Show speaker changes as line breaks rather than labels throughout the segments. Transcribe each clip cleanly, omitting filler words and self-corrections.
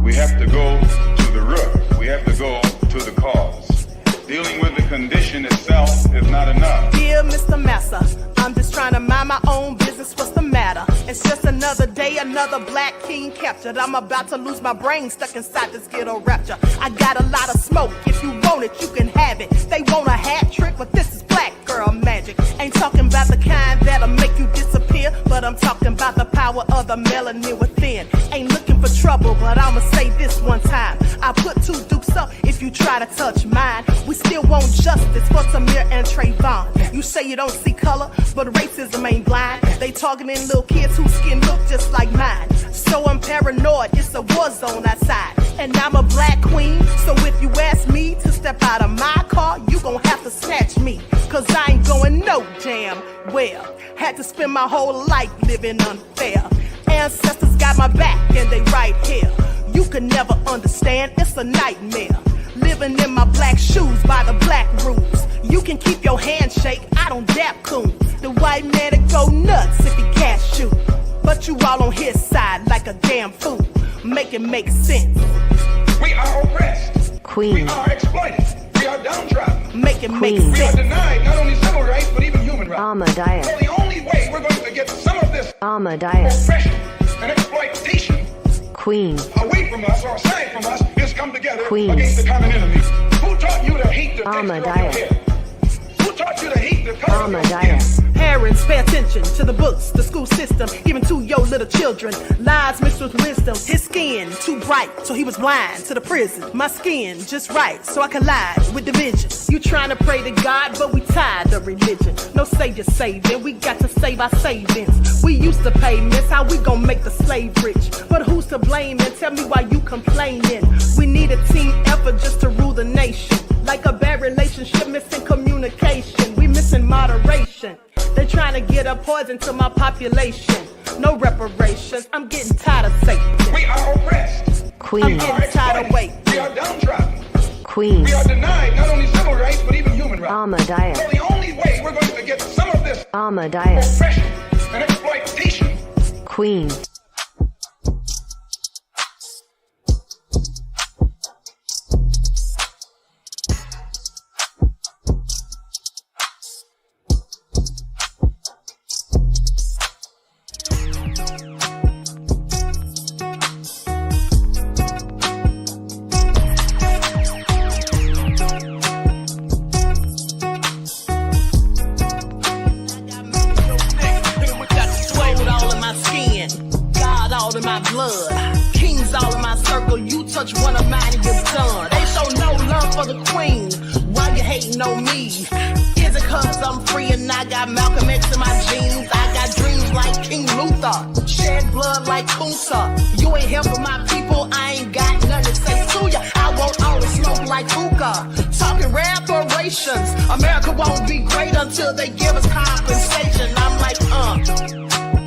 We have to go to the root. We have to go to the cause. Dealing with the condition itself is not enough.
Dear Mr. Massa, I'm just trying to mind my own business. What's the matter? It's just another day, another black king captured. I'm about to lose my brain, stuck inside this ghetto rapture. I got a lot of smoke. If you want it, you can have it. They want a hat trick, but this is black girl magic. Ain't talking about the kind that'll make you disappear, but I'm talking about the power of the melanin within. Ain't looking for trouble, but I'ma say this one time. I put 2 dukes up if you try to touch mine. We still want justice for Samir and Trayvon. You say you don't see color, but racism ain't blind. They targeting little kids whose skin look just like mine. So I'm paranoid, it's a war zone outside. And I'm a black queen, so if you ask me to step out of my car, you gon' have to snatch me. Cause I ain't going no damn well. Had to spend my whole life living unfair. Ancestors got my back and they right here. You can never understand, it's a nightmare. Living in my black shoes by the black rules. You can keep your handshake, I don't dap coons. The white man that go nuts if he can't shoot. But you all on his side like a damn fool. Make it make sense.
We are oppressed.
Queen.
We are exploited. We are downtrodden.
Make it make
We are
sense.
denied not only civil rights but even human rights.
Ahmadiyyah.
So the only way we're going to get some of this
Ahmadiyyah.
oppression and exploitation
Queen.
away from us or aside from us is come together
Queen.
against the common enemy. Who taught you to hate the texture of your
Ahmadiyyah.
hair? Who taught you to hate the color of your skin?
Ahmadiyyah.
Parents, pay attention to the books, the school system, even to your little children. Lies mixed with wisdom. His skin too bright, so he was blind to the prison. My skin just right, so I collide with division. You trying to pray to God, but we tired of religion. No savior saving, we got to save our savings. We used to pay miss, how we gon' make the slave rich? But who's to blame, and tell me why you complaining? We need a team effort just to rule the nation. Like a bad relationship, missing communication. We missing moderation. They trying to get a poison to my population. No reparations. I'm getting tired of Satan.
We are oppressed.
I'm
Queen.
getting tired of waiting.
We are downtrodden.
Queen.
We are denied not only civil rights but even human rights. So
Ahmadiyyah.
the only way we're going to get some of this
Ahmadiyyah.
oppression and exploitation.
Queen.
In my blood, kings all in my circle. You touch one of mine and you're done. They show no love for the queen. Why you hating on me? Is it cause I'm free and I got Malcolm X in my jeans? I got dreams like King Luther, shed blood like Kunsa. You ain't here for my people, I ain't got nothing to say to ya. I want all the smoke like hookah. Talking reparations, America won't be great until they give us compensation. I'm like,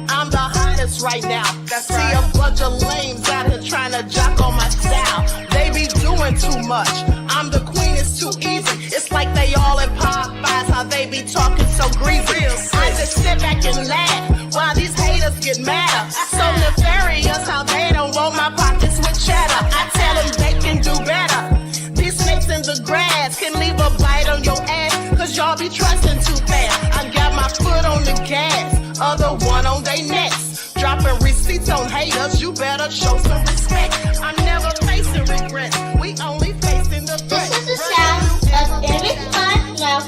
I'm the hottest right now. See a bunch of lames out here trying to jock on my style. They be doing too much. I'm the queen, it's too easy. It's like they all in Popeyes, how they be talking so greasy. I just sit back and laugh while these haters get mad. So nefarious how they don't want my pockets with cheddar. I tell them they can do better. These snakes in the grass can leave a bite on your ass, cause y'all be trusting too fast. I got my foot on the gas, other one on their necks. Dropping receipts on haters, you better show some respect. I'm never facing regrets, we only facing the threat.
This is the sound of Misconduct.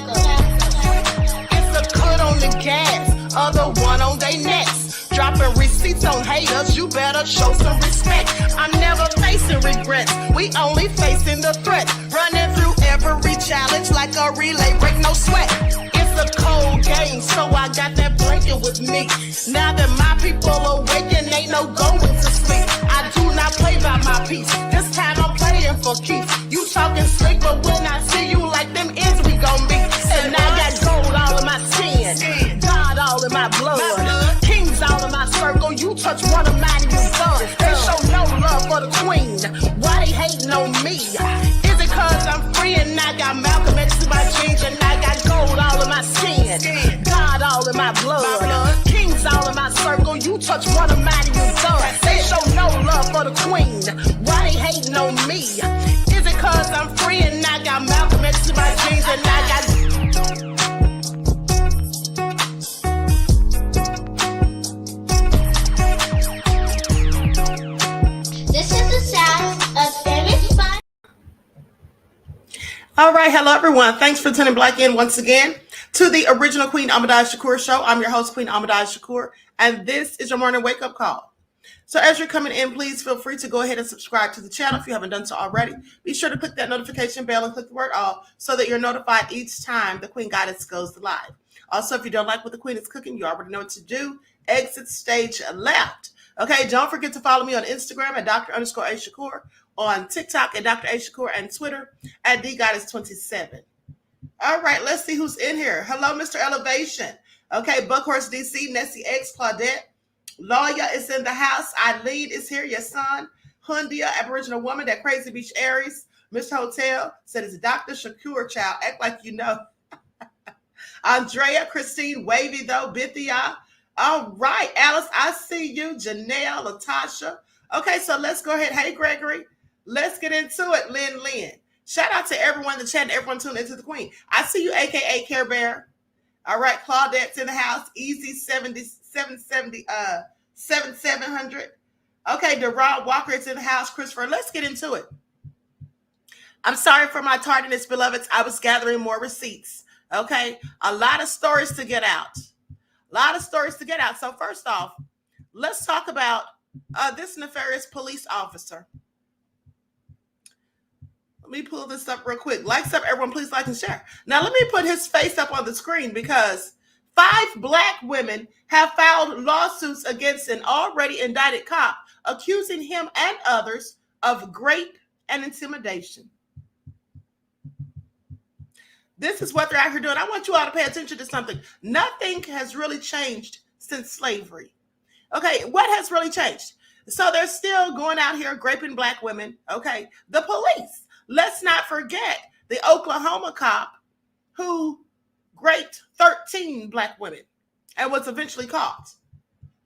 It's a cut on the gas, other one on their necks. Dropping receipts on haters, you better show some respect. I'm never facing regrets, we only facing the threat. Running through every challenge like a relay, break no sweat. It's a cold game, so I got that blanket with me. Now that my people awaken, ain't no going to sleep. I do not play by my piece, this time I'm playing for keeps. You talking slick, but when I see you like them ends, we gon' meet. And I got gold all in my skin, God all in my blood, kings all in my circle. You touch one of mine and you're done. They show no love for the queen, why they hating on me? Is it cause I'm free and I got Malcolm X in my jeans, and I got gold all in my skin, God all in my blood, kings all in my circle. You touch one of mine and you're done. They show no love for the queen, why they know me? Is it cause I'm free and I got Malcolm X in my jeans and I got...
This is the sound of Image Fun.
All right, hello everyone. Thanks for tuning back in once again to the original Queen Ahmadiyyah Shakur show. I'm your host, Queen Ahmadiyyah Shakur, and this is your morning wake-up call. So as you're coming in, please feel free to go ahead and subscribe to the channel if you haven't done so already. Be sure to click that notification bell and click the word all so that you're notified each time the Queen Guidance goes live. Also, if you don't like what the Queen is cooking, you already know what to do. Exit stage left. Okay, don't forget to follow me on Instagram at Dr._A_Shakur, on TikTok at Dr. A Shakur, and Twitter at DGoddess27. All right, let's see who's in here. Hello, Mr. Elevation. Okay, Buckhorse DC, Nessie X, Claudette. Lawyer is in the house. Eileen is here, your son. Hundia, Aboriginal woman, that crazy beach Aries. Mr. Hotel said it's Dr. Shakur, child. Act like you know. Andrea, Christine, Wavy though, Bithia. All right, Alice, I see you. Janelle, Latasha. Okay, so let's go ahead. Hey, Gregory. Let's get into it, Lynn. Shout out to everyone in the chat and everyone tuning into the Queen. I see you, a.k.a. Care Bear. All right, Claudette's in the house. Easy 700. Okay, Deron Walker is in the house. Christopher, let's get into it. I'm sorry for my tardiness, beloveds. I was gathering more receipts. Okay, a lot of stories to get out. So first off, let's talk about this nefarious police officer. Let me pull this up real quick. Likes up, everyone, please like and share. Now, let me put his face up on the screen because 5 black women have filed lawsuits against an already indicted cop, accusing him and others of rape and intimidation. This is what they're out here doing. I want you all to pay attention to something. Nothing has really changed since slavery. Okay, what has really changed? So they're still going out here raping black women. Okay, the police. Let's not forget the Oklahoma cop who raped 13 black women and was eventually caught.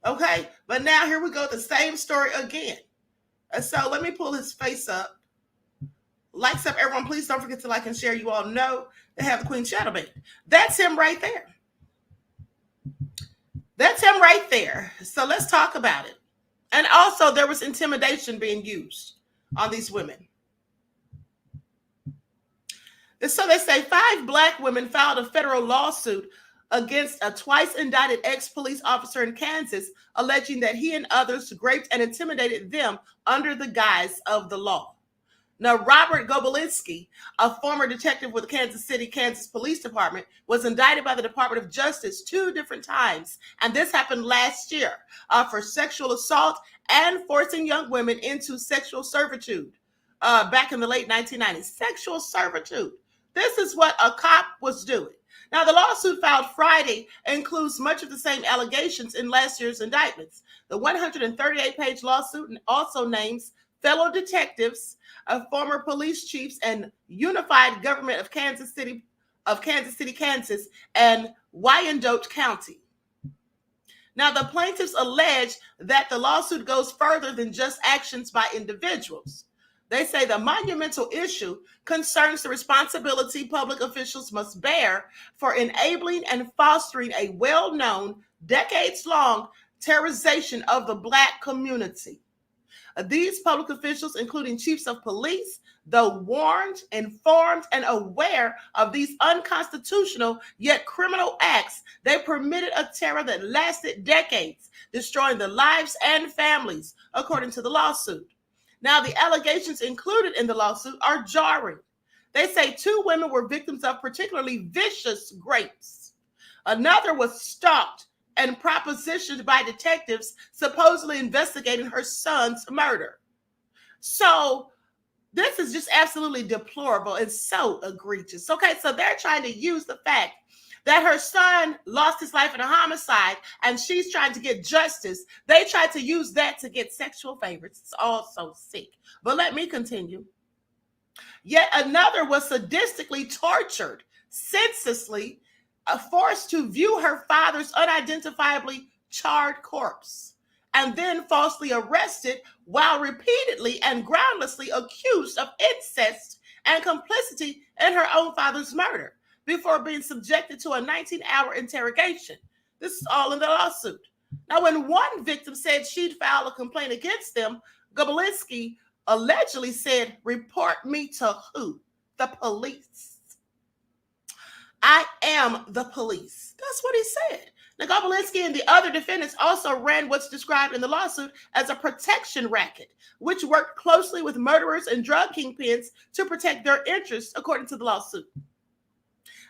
Okay, but now here we go, the same story again. So let me pull his face up. Likes up, everyone. Please don't forget to like and share. You all know they have the Queen Shadow Bait. That's him right there. So let's talk about it. And also there was intimidation being used on these women. So they say 5 black women filed a federal lawsuit against a twice indicted ex-police officer in Kansas, alleging that he and others raped and intimidated them under the guise of the law. Now, Robert Gobelinski, a former detective with the Kansas City, Kansas Police Department, was indicted by the Department of Justice 2 different times, and this happened last year, for sexual assault and forcing young women into sexual servitude back in the late 1990s. Sexual servitude. This is what a cop was doing. Now, the lawsuit filed Friday includes much of the same allegations in last year's indictments. The 138-page lawsuit also names fellow detectives, former police chiefs, and unified government of Kansas City, Kansas, and Wyandotte County. Now, the plaintiffs allege that the lawsuit goes further than just actions by individuals. They say the monumental issue concerns the responsibility public officials must bear for enabling and fostering a well-known, decades-long terrorization of the Black community. These public officials, including chiefs of police, though warned, informed, and aware of these unconstitutional yet criminal acts, they permitted a terror that lasted decades, destroying the lives and families, according to the lawsuit. Now, the allegations included in the lawsuit are jarring. They say 2 women were victims of particularly vicious rapes. Another was stalked and propositioned by detectives supposedly investigating her son's murder. So this is just absolutely deplorable and so egregious. Okay, so they're trying to use the fact that her son lost his life in a homicide and she's trying to get justice. They tried to use that to get sexual favors. It's all so sick. But let me continue. Yet another was sadistically tortured, senselessly, forced to view her father's unidentifiably charred corpse. and then falsely arrested while repeatedly and groundlessly accused of incest and complicity in her own father's murder before being subjected to a 19-hour interrogation. This is all in the lawsuit. Now, when one victim said she'd file a complaint against them, Gobelinski allegedly said, "Report me to who? The police. I am the police." That's what he said. Now, Gobelinski and the other defendants also ran what's described in the lawsuit as a protection racket, which worked closely with murderers and drug kingpins to protect their interests, according to the lawsuit.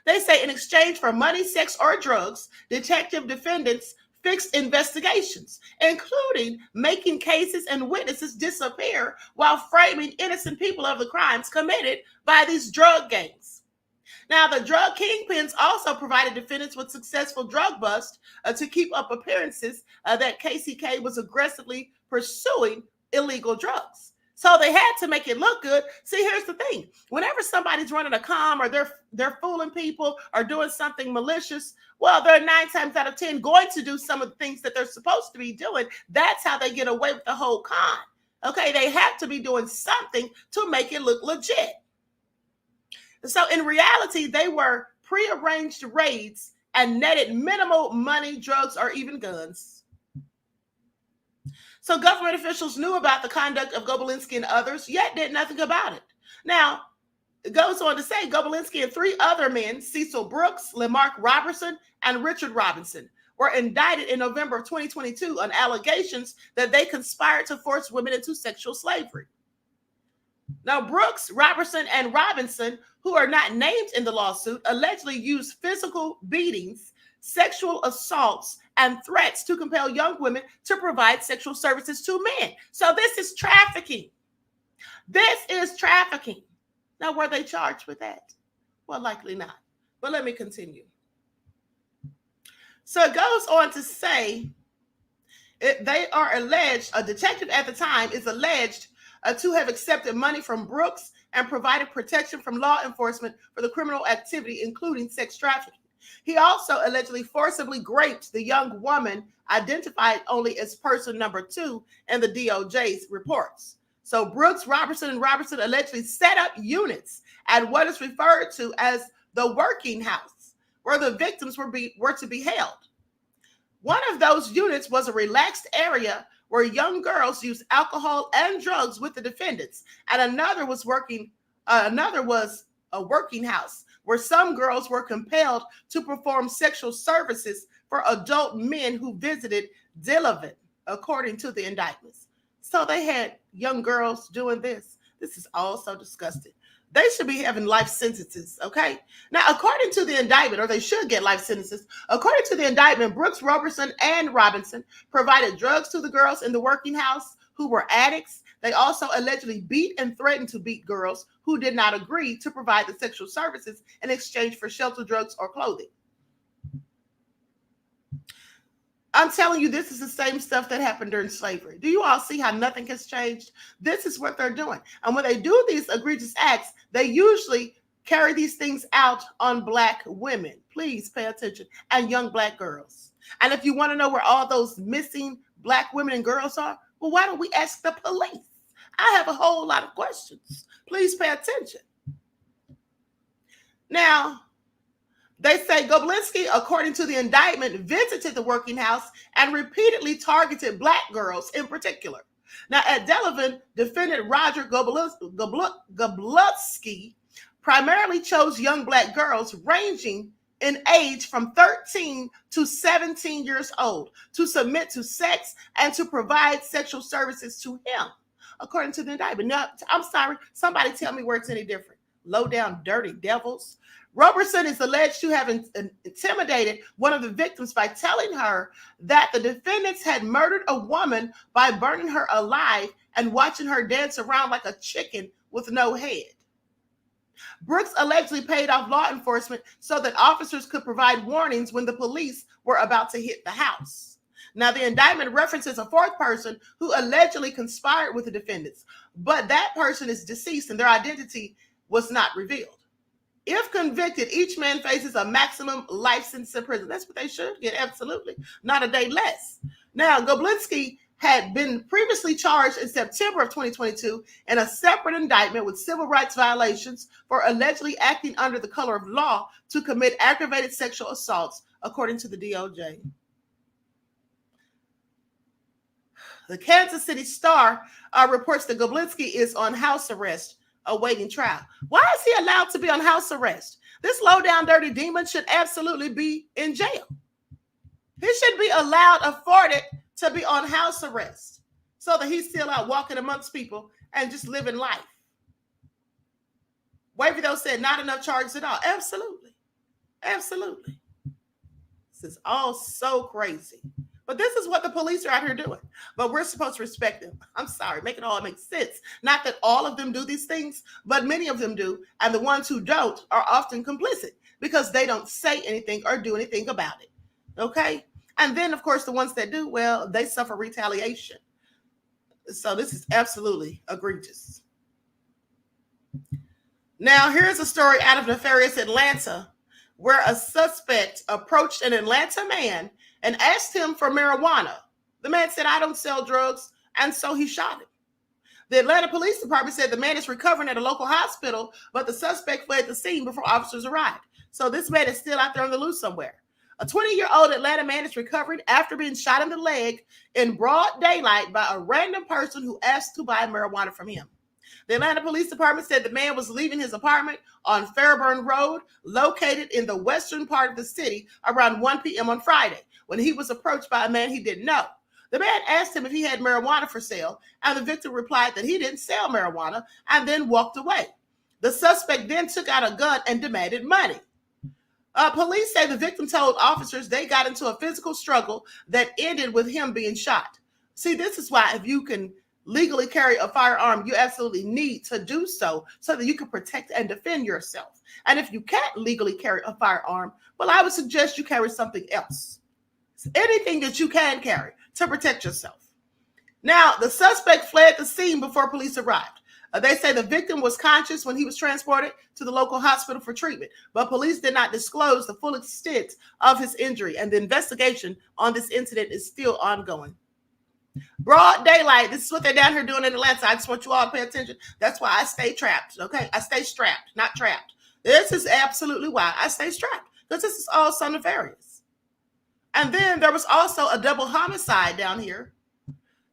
They say in exchange for money, sex, or drugs, detective defendants fixed investigations, including making cases and witnesses disappear while framing innocent people of the crimes committed by these drug gangs. Now, the drug kingpins also provided defendants with successful drug busts to keep up appearances that KCK was aggressively pursuing illegal drugs. So they had to make it look good. See, here's the thing. Whenever somebody's running a com or they're fooling people or doing something malicious, well, they're 9 times out of 10 going to do some of the things that they're supposed to be doing. That's how they get away with the whole con. Okay, they have to be doing something to make it look legit. So in reality, they were prearranged raids and netted minimal money, drugs, or even guns. So government officials knew about the conduct of Gobelinski and others, yet did nothing about it. Now, it goes on to say Gobelinski and 3 other men, Cecil Brooks, Lamarck Robertson, and Richard Robinson, were indicted in November of 2022 on allegations that they conspired to force women into sexual slavery. Now, Brooks, Robertson, and Robinson, who are not named in the lawsuit, allegedly used physical beatings, sexual assaults, and threats to compel young women to provide sexual services to men. So this is trafficking. This is trafficking. Now, were they charged with that? Well, likely not. But let me continue. So it goes on to say they are alleged, a detective at the time is alleged to have accepted money from Brooks and provided protection from law enforcement for the criminal activity, including sex trafficking. He also allegedly forcibly raped the young woman identified only as person number 2 in the DOJ's reports. So Brooks, Robertson, and Robertson allegedly set up units at what is referred to as the working house, where the victims were to be held. One of those units was a relaxed area where young girls used alcohol and drugs with the defendants, and another was a working house where some girls were compelled to perform sexual services for adult men who visited Delavan, according to the indictments. So they had young girls doing this. This is all so disgusting. They should be having life sentences, okay? Now, according to the indictment, or they should get life sentences, according to the indictment, Brooks, Robertson, and Robinson provided drugs to the girls in the working house who were addicts. They also allegedly beat and threatened to beat girls who did not agree to provide the sexual services in exchange for shelter, drugs, or clothing. I'm telling you, this is the same stuff that happened during slavery. Do you all see how nothing has changed? This is what they're doing. And when they do these egregious acts, they usually carry these things out on Black women. Please pay attention. And young Black girls. And if you want to know where all those missing Black women and girls are, well, why don't we ask the police? I have a whole lot of questions. Please pay attention. Now, they say Gobelinski, according to the indictment, visited the working house and repeatedly targeted Black girls in particular. Now, at Delavan, defendant Roger Gobelinski primarily chose young Black girls ranging in age from 13 to 17 years old to submit to sex and to provide sexual services to him, according to the indictment. Now, I'm sorry, somebody tell me where it's any different. Low down, dirty devils. Robertson is alleged to have intimidated one of the victims by telling her that the defendants had murdered a woman by burning her alive and watching her dance around like a chicken with no head. Brooks allegedly paid off law enforcement so that officers could provide warnings when the police were about to hit the house. Now, the indictment references a 4th person who allegedly conspired with the defendants, but that person is deceased and their identity was not revealed. If convicted, each man faces a maximum life sentence in prison. That's what they should get, absolutely. Not a day less. Now, Gobelinski had been previously charged in September of 2022 in a separate indictment with civil rights violations for allegedly acting under the color of law to commit aggravated sexual assaults, according to the DOJ. The Kansas City Star reports that Goblinski is on house arrest awaiting trial. Why is he allowed to be on house arrest? This low-down dirty demon should absolutely be in jail. He should be afforded to be on house arrest so that he's still out walking amongst people and just living life. Wavy, though, said not enough charges at all. Absolutely. Absolutely. This is all so crazy. But this is what the police are out here doing. But we're supposed to respect them. I'm sorry, make it all make sense. Not that all of them do these things, but many of them do. And the ones who don't are often complicit because they don't say anything or do anything about it. Okay? And then, of course, the ones that do, well, they suffer retaliation. So this is absolutely egregious. Now, here's a story out of nefarious Atlanta where a suspect approached an Atlanta man and asked him for marijuana. The man said, "I don't sell drugs," and so he shot him. The Atlanta Police Department said the man is recovering at a local hospital, but the suspect fled the scene before officers arrived. So this man is still out there on the loose somewhere. A 20-year-old Atlanta man is recovering after being shot in the leg in broad daylight by a random person who asked to buy marijuana from him. The Atlanta Police Department said the man was leaving his apartment on Fairburn Road, located in the western part of the city, around 1 p.m. on Friday, when he was approached by a man he didn't know. The man asked him if he had marijuana for sale, and the victim replied that he didn't sell marijuana and then walked away. The suspect then took out a gun and demanded money. Police say the victim told officers they got into a physical struggle that ended with him being shot. See, this is why if you can legally carry a firearm, you absolutely need to do so that you can protect and defend yourself. And if you can't legally carry a firearm, well, I would suggest you carry something else. Anything that you can carry to protect yourself. Now, the suspect fled the scene before police arrived. They say the victim was conscious when he was transported to the local hospital for treatment, but police did not disclose the full extent of his injury, and the investigation on this incident is still ongoing. Broad daylight, this is what they're down here doing in Atlanta. I just want you all to pay attention. That's why I stay trapped, okay? I stay strapped, not trapped. This is absolutely why I stay strapped, because this is all so nefarious. And then there was also a double homicide down here.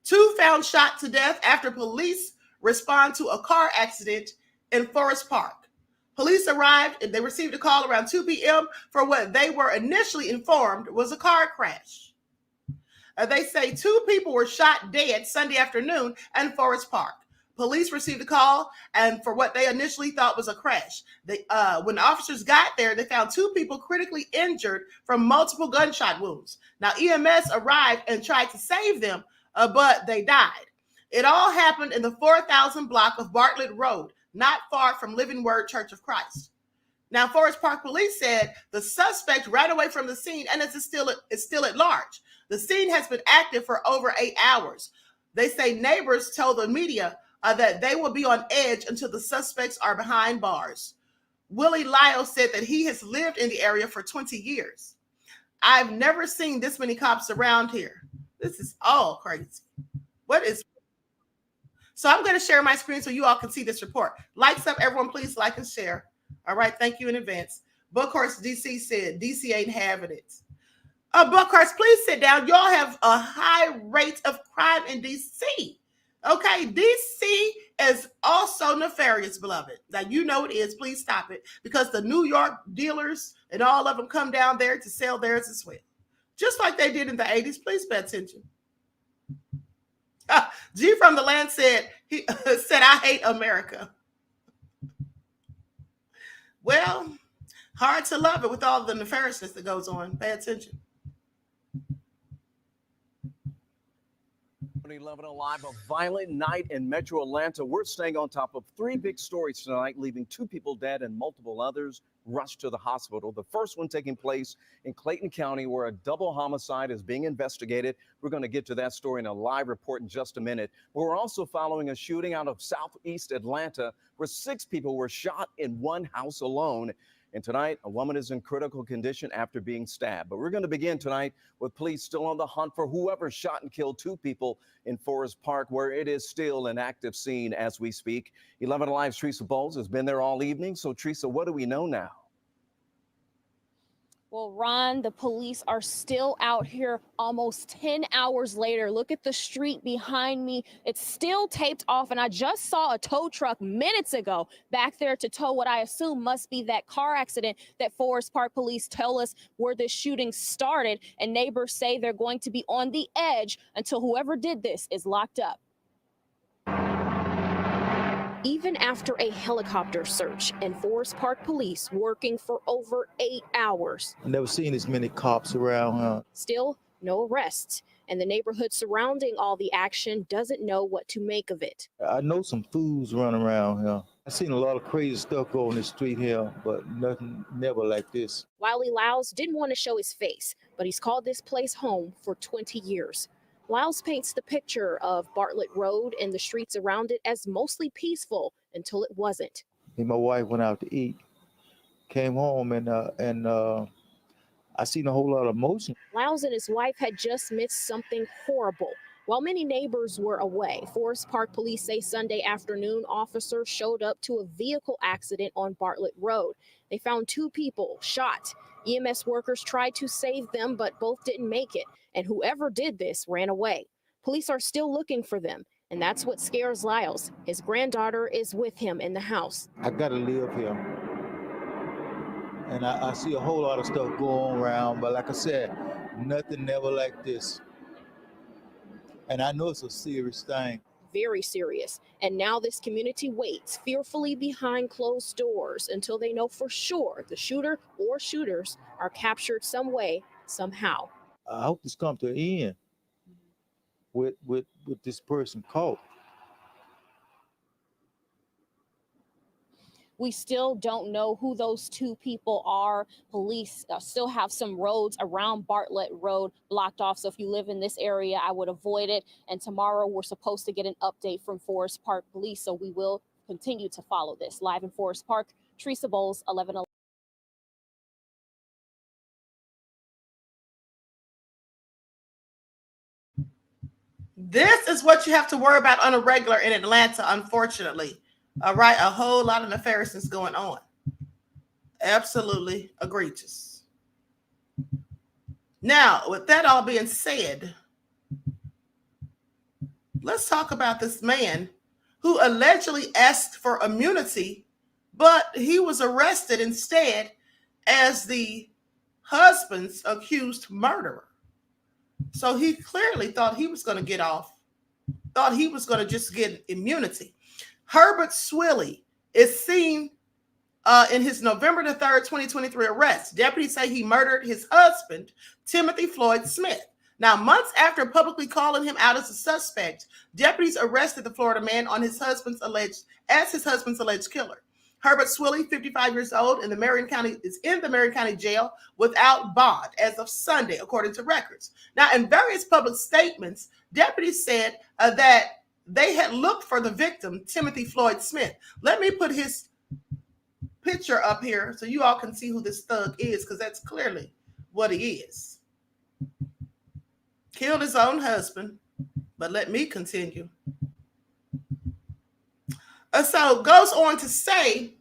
2 found shot to death after police respond to a car accident in Forest Park. Police arrived and they received a call around 2 p.m. for what they were initially informed was a car crash. They say 2 people were shot dead Sunday afternoon in Forest Park. Police received a call and for what they initially thought was a crash. When officers got there, they found 2 people critically injured from multiple gunshot wounds. Now, EMS arrived and tried to save them, but they died. It all happened in the 4,000 block of Bartlett Road, not far from Living Word Church of Christ. Now, Forest Park police said the suspect ran away from the scene and is still at large. The scene has been active for over 8 hours. They say neighbors told the media that they will be on edge until the suspects are behind bars. Willie Lyle said that he has lived in the area for 20 years. I've never seen this many cops around here. This is all crazy. So I'm going to share my screen so you all can see this report. Likes up, everyone, please like and share. All right, thank you in advance. Buckhorse DC said, DC ain't having it. Buckhorse, please sit down. Y'all have a high rate of crime in DC. Okay, DC is also nefarious, beloved. Now, you know it is. Please stop it. Because the New York dealers and all of them come down there to sell theirs as well. Just like they did in the 80s. Please pay attention. G from the land said, I hate America. Well, hard to love it with all the nefariousness that goes on. Pay attention.
11 Alive, a violent night in Metro Atlanta. We're staying on top of 3 big stories tonight, leaving 2 people dead and multiple others rushed to the hospital. The first one taking place in Clayton County, where a double homicide is being investigated. We're going to get to that story in a live report in just a minute. But we're also following a shooting out of southeast Atlanta, where 6 people were shot in one house alone. And tonight, a woman is in critical condition after being stabbed. But we're going to begin tonight with police still on the hunt for whoever shot and killed 2 people in Forest Park, where it is still an active scene as we speak. 11 Alive's Teresa Bowles has been there all evening. So, Teresa, what do we know now?
Well, Ron, the police are still out here almost 10 hours later. Look at the street behind me. It's still taped off, and I just saw a tow truck minutes ago back there to tow what I assume must be that car accident that Forest Park police tell us where the shooting started, and neighbors say they're going to be on the edge until whoever did this is locked up. Even after a helicopter search and Forest Park police working for over 8 hours.
I've never seen as many cops around.
Still no arrests, and the neighborhood surrounding all the action doesn't know what to make of it.
I know some fools running around here. I've seen a lot of crazy stuff go on the street here, but nothing, never like this.
Wiley Lyles didn't want to show his face, but he's called this place home for 20 years. Lyles paints the picture of Bartlett Road and the streets around it as mostly peaceful until it wasn't.
Me and my wife went out to eat, came home, and I seen a whole lot of motion.
Lyles and his wife had just missed something horrible. While many neighbors were away, Forest Park police say Sunday afternoon officers showed up to a vehicle accident on Bartlett Road. They found 2 people shot. EMS workers tried to save them, but both didn't make it. And whoever did this ran away. Police are still looking for them, and that's what scares Lyles. His granddaughter is with him in the house.
I gotta live here. And I see a whole lot of stuff going around, but like I said, nothing never like this. And I know it's a serious thing.
Very serious. And now this community waits fearfully behind closed doors until they know for sure the shooter or shooters are captured some way, somehow.
I hope this comes to an end with this person caught.
We still don't know who those 2 people are. Police still have some roads around Bartlett Road blocked off. So if you live in this area, I would avoid it. And tomorrow we're supposed to get an update from Forest Park Police. So we will continue to follow this. Live in Forest Park, Teresa Bowles, 11.
This is what you have to worry about on a regular in Atlanta, unfortunately. All right, a whole lot of nefarious going on. Absolutely egregious. Now, with that all being said, let's talk about this man who allegedly asked for immunity, but he was arrested instead as the husband's accused murderer. So he clearly thought he was going to get off, thought he was going to just get immunity. Herbert Swilly is seen in his November the 3rd, 2023 arrest. Deputies say he murdered his husband, Timothy Floyd Smith. Now, months after publicly calling him out as a suspect, deputies arrested the Florida man on his husband's alleged killer. Herbert Swilly, 55 years old, is in the Marion County Jail without bond as of Sunday, according to records. Now, in various public statements, deputies said that they had looked for the victim, Timothy Floyd Smith. Let me put his picture up here so you all can see who this thug is, because that's clearly what he is. Killed his own husband, but let me continue. So goes on to say,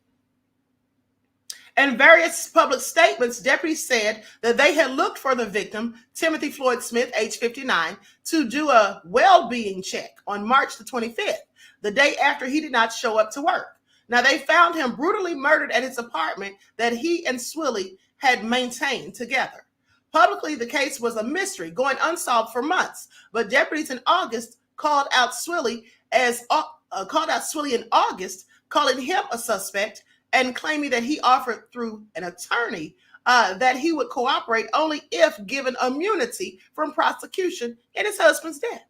in various public statements, deputies said that they had looked for the victim, Timothy Floyd Smith, age 59, to do a well-being check on March the 25th, the day after he did not show up to work. Now, they found him brutally murdered at his apartment that he and Swilly had maintained together. Publicly, the case was a mystery, going unsolved for months, but deputies in August called out Swilly in August, calling him a suspect and claiming that he offered through an attorney that he would cooperate only if given immunity from prosecution in his husband's death.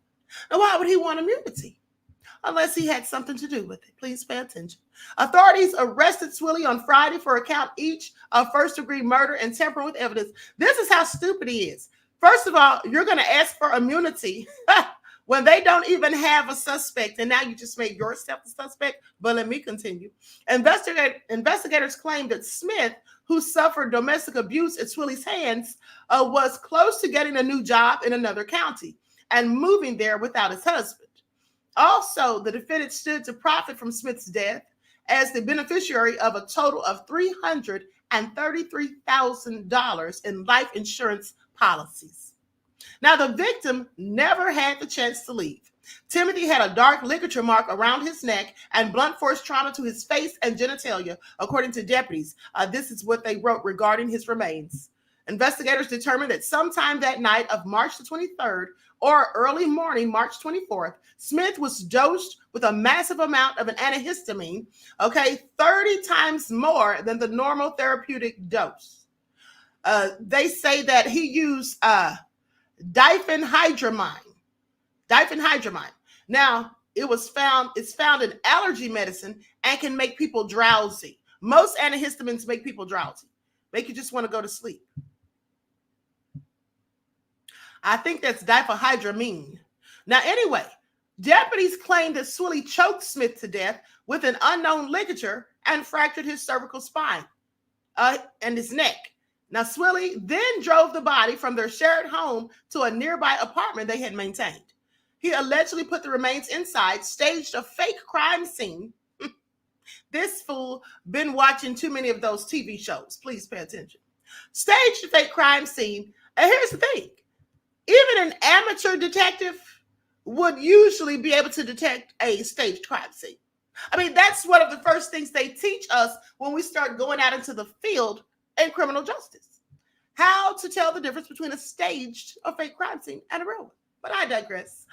Now, why would he want immunity? Unless he had something to do with it. Please pay attention. Authorities arrested Swilly on Friday for a count each of first-degree murder and tampering with evidence. This is how stupid he is. First of all, you're going to ask for immunity when they don't even have a suspect, and now you just made yourself a suspect. But let me continue. Investigators claim that Smith, who suffered domestic abuse at Swilley's hands, was close to getting a new job in another county and moving there without his husband. Also, the defendant stood to profit from Smith's death as the beneficiary of a total of $333,000 in life insurance policies. Now, the victim never had the chance to leave. Timothy had a dark ligature mark around his neck and blunt force trauma to his face and genitalia, according to deputies. This is what they wrote regarding his remains. Investigators determined that sometime that night of March the 23rd or early morning, March 24th, Smith was dosed with a massive amount of an antihistamine, 30 times more than the normal therapeutic dose. They say that he used diphenhydramine. Now, it's found in allergy medicine and can make people drowsy. Most antihistamines make people drowsy, make you just want to go to sleep. I think that's diphenhydramine. Now, anyway, deputies claim that Swilley choked Smith to death with an unknown ligature and fractured his cervical spine and his neck. Now, Swilley then drove the body from their shared home to a nearby apartment they had maintained. He allegedly put the remains inside, staged a fake crime scene. This fool been watching too many of those TV shows. Please pay attention. Staged a fake crime scene. And here's the thing. Even an amateur detective would usually be able to detect a staged crime scene. I mean, that's one of the first things they teach us when we start going out into the field in criminal justice. How to tell the difference between a fake crime scene and a real one. But I digress.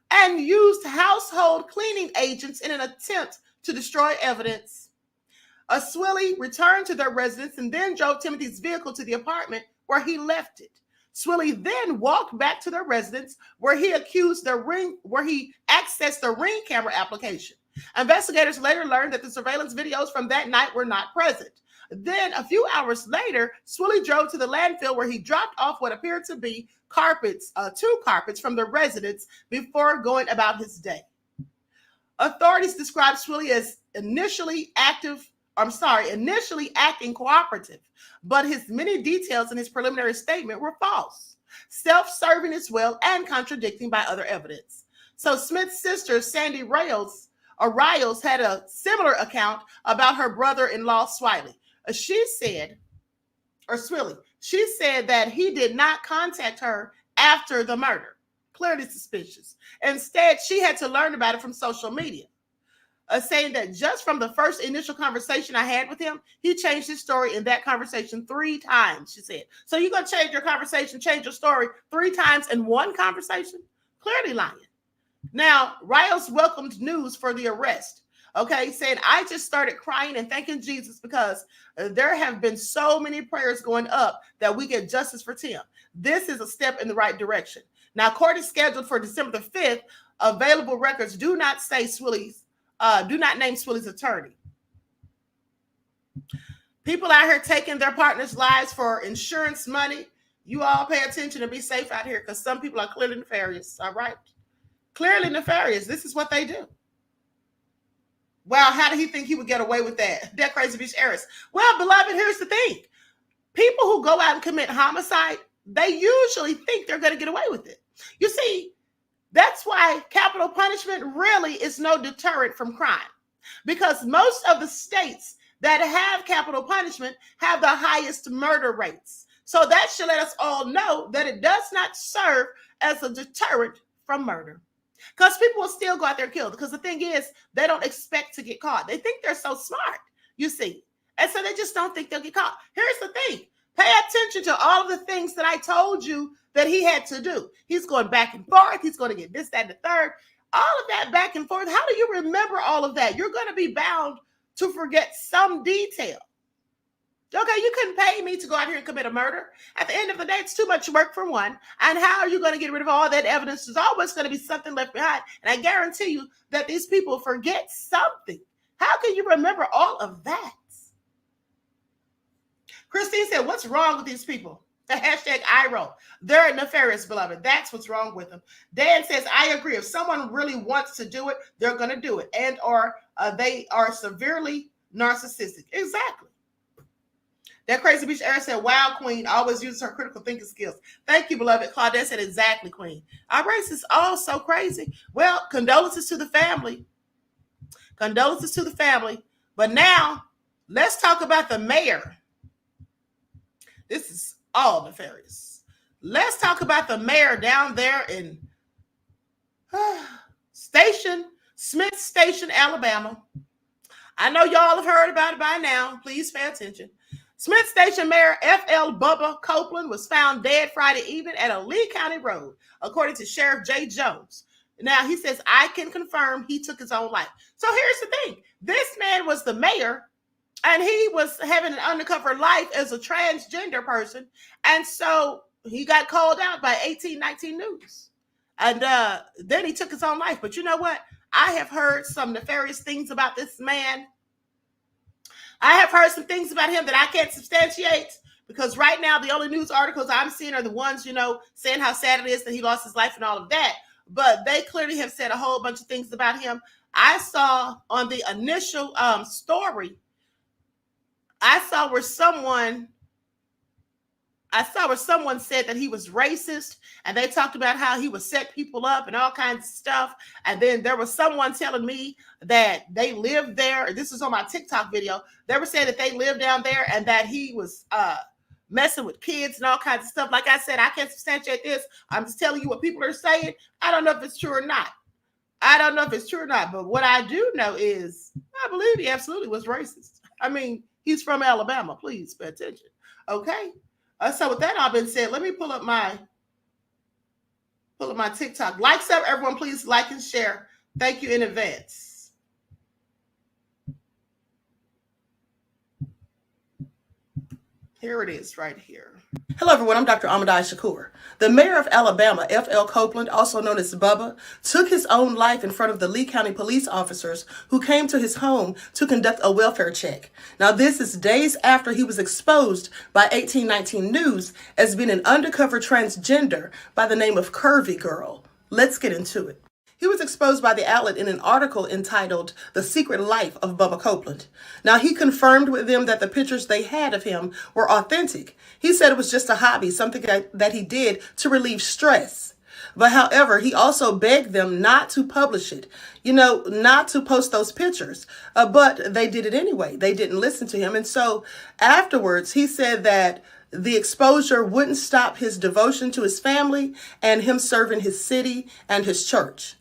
And used household cleaning agents in an attempt to destroy evidence. Swilley returned to their residence and then drove Timothy's vehicle to the apartment where he left it. Swilley then walked back to their residence where he accessed the Ring camera application. Investigators later learned that the surveillance videos from that night were not present. Then, a few hours later, Swilley drove to the landfill where he dropped off what appeared to be two carpets from the residence before going about his day. Authorities described Swilley as initially acting cooperative, but his many details in his preliminary statement were false, self-serving as well, and contradicting by other evidence. So Smith's sister, Sandy Riles, had a similar account about her brother-in-law, Swilley. She said that he did not contact her after the murder. Clearly suspicious. Instead, she had to learn about it from social media. Saying that just from the first initial conversation I had with him, he changed his story in that conversation 3 times, she said. So you're going to change your conversation, change your story 3 times in one conversation? Clearly lying. Now, Riles welcomed news for the arrest. Saying, I just started crying and thanking Jesus because there have been so many prayers going up that we get justice for Tim. This is a step in the right direction. Now, court is scheduled for December the 5th. Available records do not name Swilley's attorney. People out here taking their partners' lives for insurance money. You all pay attention and be safe out here because some people are clearly nefarious. All right. Clearly nefarious. This is what they do. Well, how did he think he would get away with that? That crazy bitch heiress. Well, beloved, here's the thing. People who go out and commit homicide, they usually think they're going to get away with it. You see, that's why capital punishment really is no deterrent from crime. Because most of the states that have capital punishment have the highest murder rates. So that should let us all know that it does not serve as a deterrent from murder. Because people will still go out there and kill. Because the thing is, they don't expect to get caught. They think they're so smart, you see. And so they just don't think they'll get caught. Here's the thing. Pay attention to all of the things that I told you that he had to do. He's going back and forth. He's going to get this, that, and the third. All of that back and forth. How do you remember all of that? You're going to be bound to forget some detail. Okay, you couldn't pay me to go out here and commit a murder. At the end of the day, it's too much work for one. And how are you going to get rid of all that evidence? There's always going to be something left behind. And I guarantee you that these people forget something. How can you remember all of that? Christine said, what's wrong with these people? The hashtag I roll. They're nefarious, beloved. That's what's wrong with them. Dan says, I agree. If someone really wants to do it, they're going to do it. And or they are severely narcissistic. Exactly. That crazy bitch Eric said, wow, Queen always uses her critical thinking skills. Thank you, beloved. Claudette said, exactly, Queen. Our race is all so crazy. Well, condolences to the family. Condolences to the family. But now, let's talk about the mayor. This is all nefarious. Let's talk about the mayor down there in Smith Station, Alabama. I know y'all have heard about it by now. Please pay attention. Smith Station Mayor F.L. Bubba Copeland was found dead Friday evening at a Lee County road, according to Sheriff Jay Jones. Now, he says, I can confirm he took his own life. So here's the thing. This man was the mayor, and he was having an undercover life as a transgender person. And so he got called out by 1819 News. And then he took his own life. But you know what? I have heard some nefarious things about this man. I have heard some things about him that I can't substantiate, because right now the only news articles I'm seeing are the ones, saying how sad it is that he lost his life and all of that. But they clearly have said a whole bunch of things about him. I saw on the initial story, I saw where someone said that he was racist, and they talked about how he would set people up and all kinds of stuff. And then there was someone telling me that they lived there. This was on my TikTok video. They were saying that they lived down there and that he was messing with kids and all kinds of stuff. Like I said, I can't substantiate this. I'm just telling you what people are saying. I don't know if it's true or not. But what I do know is I believe he absolutely was racist. I mean, he's from Alabama. Please pay attention. Okay. So with that all been said, let me pull up my TikTok. Likes up, everyone. Please like and share. Thank you in advance. Here it is right here. Hello, everyone. I'm Dr. Ahmadiyyah Shakur. The mayor of Alabama, F.L. Copeland, also known as Bubba, took his own life in front of the Lee County police officers who came to his home to conduct a welfare check. Now, this is days after he was exposed by 1819 News as being an undercover transgender by the name of Curvy Girl. Let's get into it. He was exposed by the outlet in an article entitled The Secret Life of Bubba Copeland. Now, he confirmed with them that the pictures they had of him were authentic. He said it was just a hobby, something that he did to relieve stress. But however, he also begged them not to publish it, not to post those pictures. But they did it anyway. They didn't listen to him. And so afterwards, he said that the exposure wouldn't stop his devotion to his family and him serving his city and his church.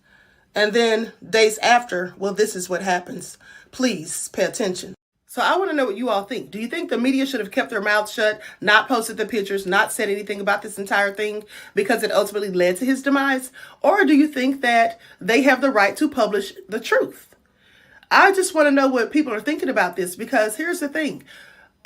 And then days after, well, this is what happens. Please pay attention. So I want to know what you all think. Do you think the media should have kept their mouths shut, not posted the pictures, not said anything about this entire thing because it ultimately led to his demise? Or do you think that they have the right to publish the truth? I just want to know what people are thinking about this, because here's the thing.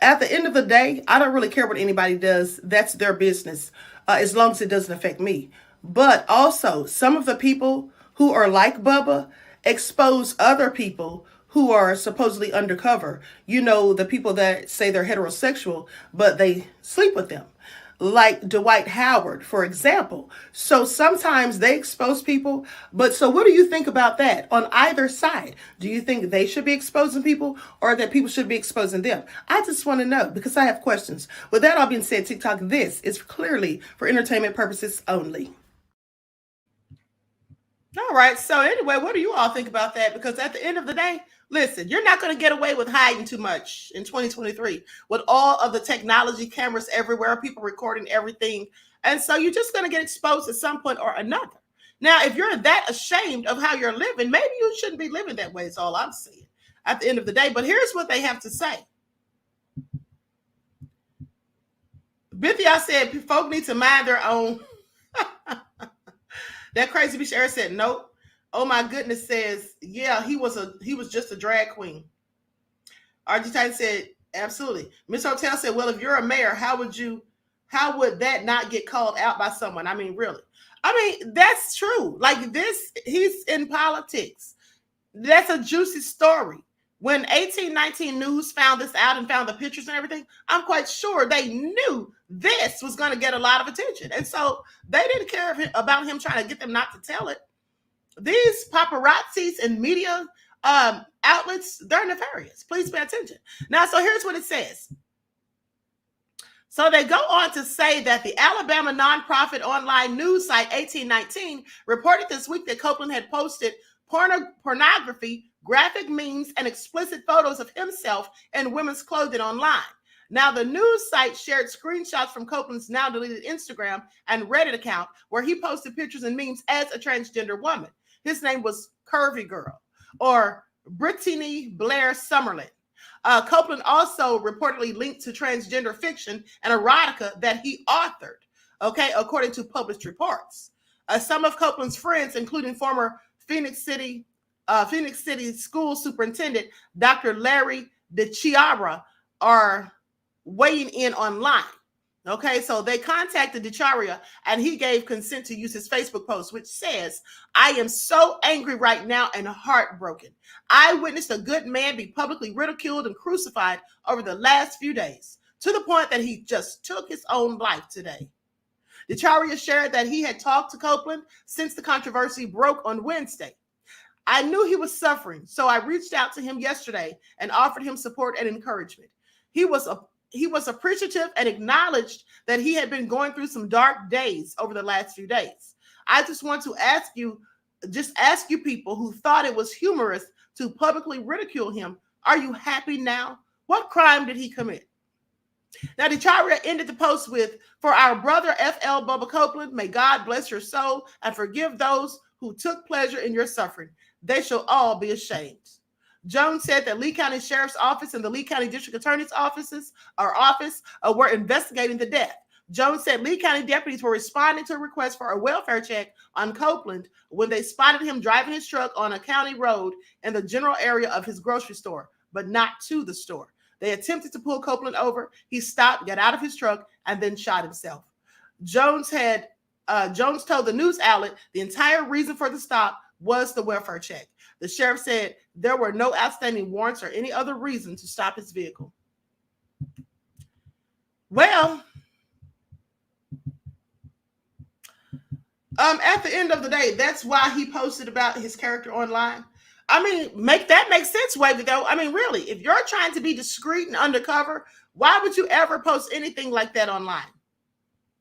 At the end of the day, I don't really care what anybody does. That's their business, as long as it doesn't affect me. But also, some of the people who are like Bubba expose other people who are supposedly undercover. The people that say they're heterosexual, but they sleep with them. Like Dwight Howard, for example. So sometimes they expose people. But so what do you think about that on either side? Do you think they should be exposing people, or that people should be exposing them? I just want to know, because I have questions. With that all being said, TikTok, this is clearly for entertainment purposes only. All right. So anyway, what do you all think about that? Because at the end of the day, listen, you're not going to get away with hiding too much in 2023 with all of the technology, cameras everywhere, people recording everything. And so you're just going to get exposed at some point or another. Now, if you're that ashamed of how you're living, maybe you shouldn't be living that way. Is all I'm saying at the end of the day. But here's what they have to say. Bithia said, folk need to mind their own. That crazy bitch Eric said, nope. Oh my goodness says, yeah, he was just a drag queen. RG Titan said, absolutely. Miss Hotel said, well, if you're a mayor, how would that not get called out by someone? I mean, really? I mean, that's true. Like this, he's in politics. That's a juicy story.
When 1819 News found this out and found the pictures and everything, I'm quite sure they knew this was going to get a lot of attention. And so they didn't care about him trying to get them not to tell it. These paparazzis and media outlets, they're nefarious. Please pay attention. Now, so here's what it says. So they go on to say that the Alabama nonprofit online news site 1819 reported this week that Copeland had posted pornography, graphic memes, and explicit photos of himself in women's clothing online. Now, the news site shared screenshots from Copeland's now deleted Instagram and Reddit account where he posted pictures and memes as a transgender woman. His name was Curvy Girl or Brittany Blair Summerlin. Copeland also reportedly linked to transgender fiction and erotica that he authored, okay, according to published reports. Some of Copeland's friends, including former Phoenix City School Superintendent Dr. Larry DeChiara, are weighing in online. Okay, so they contacted DeChiara and he gave consent to use his Facebook post, which says, "I am so angry right now and heartbroken. I witnessed a good man be publicly ridiculed and crucified over the last few days, to the point that he just took his own life today." DeChiara shared that he had talked to Copeland since the controversy broke on Wednesday. "I knew he was suffering, so I reached out to him yesterday and offered him support and encouragement. He was appreciative and acknowledged that he had been going through some dark days over the last few days. I just want to ask you people who thought it was humorous to publicly ridicule him, are you happy now? What crime did he commit?" Now, DeChiara ended the post with, "For our brother F.L. Bubba Copeland, may God bless your soul and forgive those who took pleasure in your suffering. They shall all be ashamed." Jones said that Lee County Sheriff's Office and the Lee County District Attorney's office were investigating the death. Jones said Lee County deputies were responding to a request for a welfare check on Copeland when they spotted him driving his truck on a county road in the general area of his grocery store, but not to the store. They attempted to pull Copeland over. He stopped, got out of his truck, and then shot himself. Jones told the news outlet the entire reason for the stop was the welfare check. The sheriff said there were no outstanding warrants or any other reason to stop his vehicle. Well, at the end of the day, that's why he posted about his character online. I mean, make sense, Wavy, though. I mean, really, if you're trying to be discreet and undercover, why would you ever post anything like that online?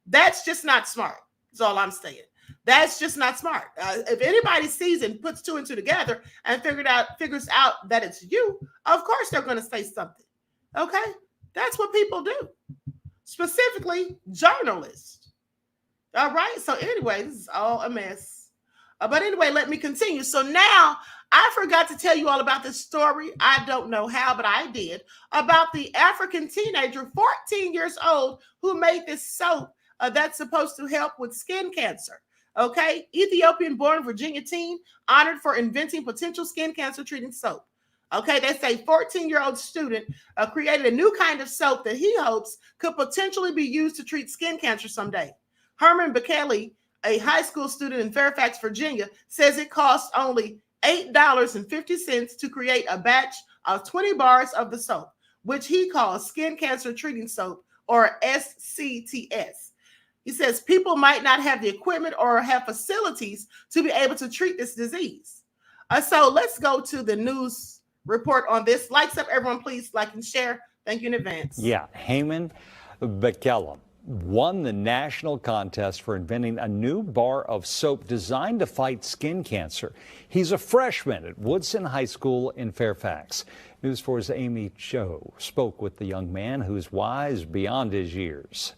That's just not smart. That's all I'm saying. That's just not smart. If anybody sees and puts two and two together and figures out that it's you, of course they're going to say something. Okay? That's what people do. Specifically, journalists. All right? So anyway, this is all a mess. But anyway, let me continue. So now I forgot to tell you all about this story. I don't know how, but I did. About the African teenager, 14 years old, who made this soap that's supposed to help with skin cancer. Okay, Ethiopian-born Virginia teen honored for inventing potential skin cancer treating soap. Okay, they say 14-year-old student created a new kind of soap that he hopes could potentially be used to treat skin cancer someday. Herman Bekele, a high school student in Fairfax, Virginia, says it costs only $8.50 to create a batch of 20 bars of the soap, which he calls skin cancer treating soap, or SCTS. He says people might not have the equipment or have facilities to be able to treat this disease. So let's go to the news report on this. Likes up, everyone, please like and share. Thank you in advance.
Yeah, Herman Bekele won the national contest for inventing a new bar of soap designed to fight skin cancer. He's a freshman at Woodson High School in Fairfax. News 4's Amy Cho spoke with the young man who's wise beyond his years.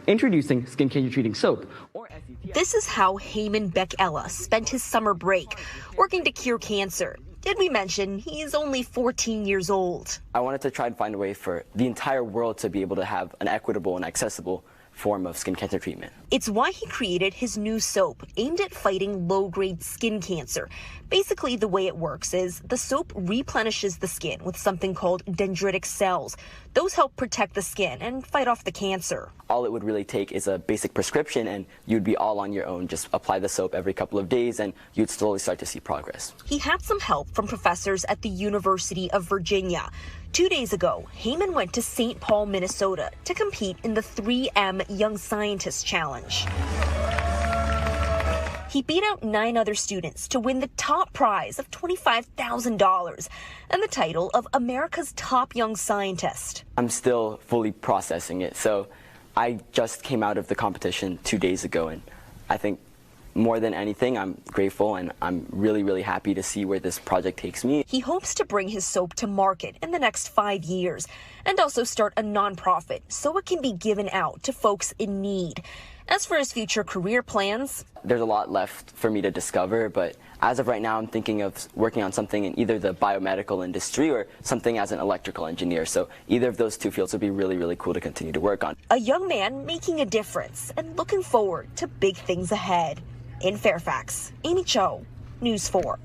Introducing skin cancer treating soap, or SCTS.
This is how Herman Bekele spent his summer break, working to cure cancer. Did we mention he's only 14 years old?
I wanted to try and find a way for the entire world to be able to have an equitable and accessible form of skin cancer treatment.
It's why he created his new soap aimed at fighting low-grade skin cancer. Basically, the way it works is the soap replenishes the skin with something called dendritic cells. Those help protect the skin and fight off the cancer.
All it would really take is a basic prescription, and you'd be all on your own. Just apply the soap every couple of days, and you'd slowly start to see progress.
He had some help from professors at the University of Virginia. 2 days ago, Heyman went to St. Paul, Minnesota to compete in the 3M Young Scientist Challenge. He beat out 9 other students to win the top prize of $25,000 and the title of America's Top Young Scientist.
I'm still fully processing it. So I just came out of the competition 2 days ago, and I think more than anything, I'm grateful and I'm really, really happy to see where this project takes me.
He hopes to bring his soap to market in the next 5 years and also start a nonprofit so it can be given out to folks in need. As for his future career plans,
there's a lot left for me to discover, but as of right now, I'm thinking of working on something in either the biomedical industry or something as an electrical engineer. So either of those two fields would be really, really cool to continue to work on.
A young man making a difference and looking forward to big things ahead. In Fairfax, Amy Cho, News 4.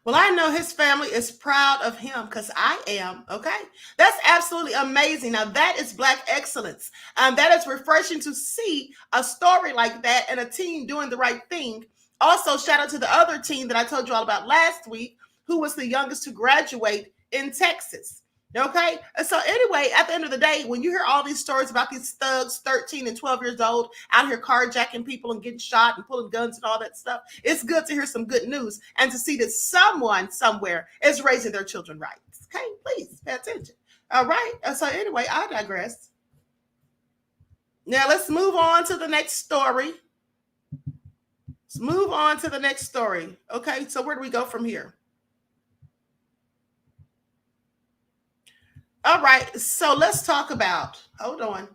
Well, I know his family is proud of him because I am, okay? That's absolutely amazing. Now, that is Black excellence. That is refreshing to see a story like that and a team doing the right thing. Also, shout out to the other team that I told you all about last week, who was the youngest to graduate in Texas. Okay. And so anyway, at the end of the day, when you hear all these stories about these thugs, 13 and 12 years old, out here carjacking people and getting shot and pulling guns and all that stuff, it's good to hear some good news and to see that someone somewhere is raising their children right. Okay. Please pay attention. All right. So anyway, I digress. Now let's move on to the next story. Let's move on to the next story. Okay. So where do we go from here? All right, so let's talk about, hold on.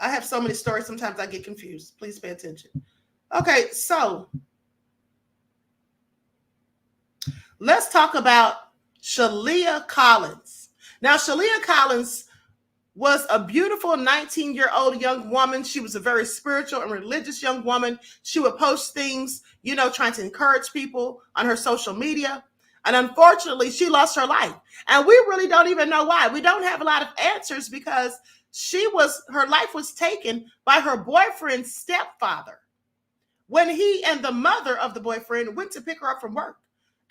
I have so many stories, sometimes I get confused. Please pay attention. Okay, so let's talk about Shaliyah Collins. Now, Shaliyah Collins was a beautiful 19-year-old young woman. She was a very spiritual and religious young woman. She would post things, you know, trying to encourage people on her social media. And unfortunately, she lost her life. And we really don't even know why. We don't have a lot of answers because her life was taken by her boyfriend's stepfather when he and the mother of the boyfriend went to pick her up from work.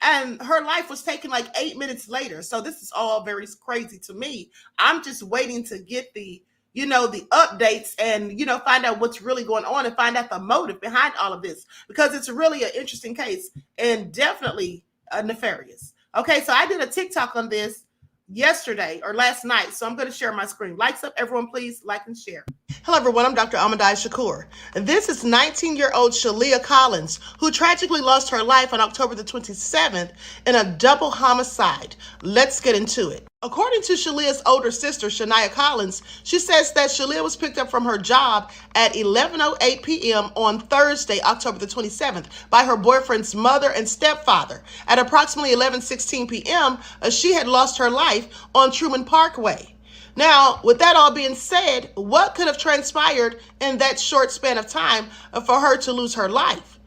And her life was taken like 8 minutes later. So this is all very crazy to me. I'm just waiting to get the updates and, find out what's really going on and find out the motive behind all of this, because it's really an interesting case and definitely nefarious. Okay, so I did a TikTok on this yesterday or last night, so I'm going to share my screen. Likes up, everyone, please like and share. Hello, everyone. I'm Dr. Ahmadiyyah Shakur, and this is 19-year-old Shaliyah Collins, who tragically lost her life on October the 27th in a double homicide. Let's get into it. According to Shaliyah's older sister, Shania Collins, she says that Shaliyah was picked up from her job at 11:08 p.m. on Thursday, October the 27th, by her boyfriend's mother and stepfather. At approximately 11:16 p.m., she had lost her life on Truman Parkway. Now, with that all being said, what could have transpired in that short span of time for her to lose her life?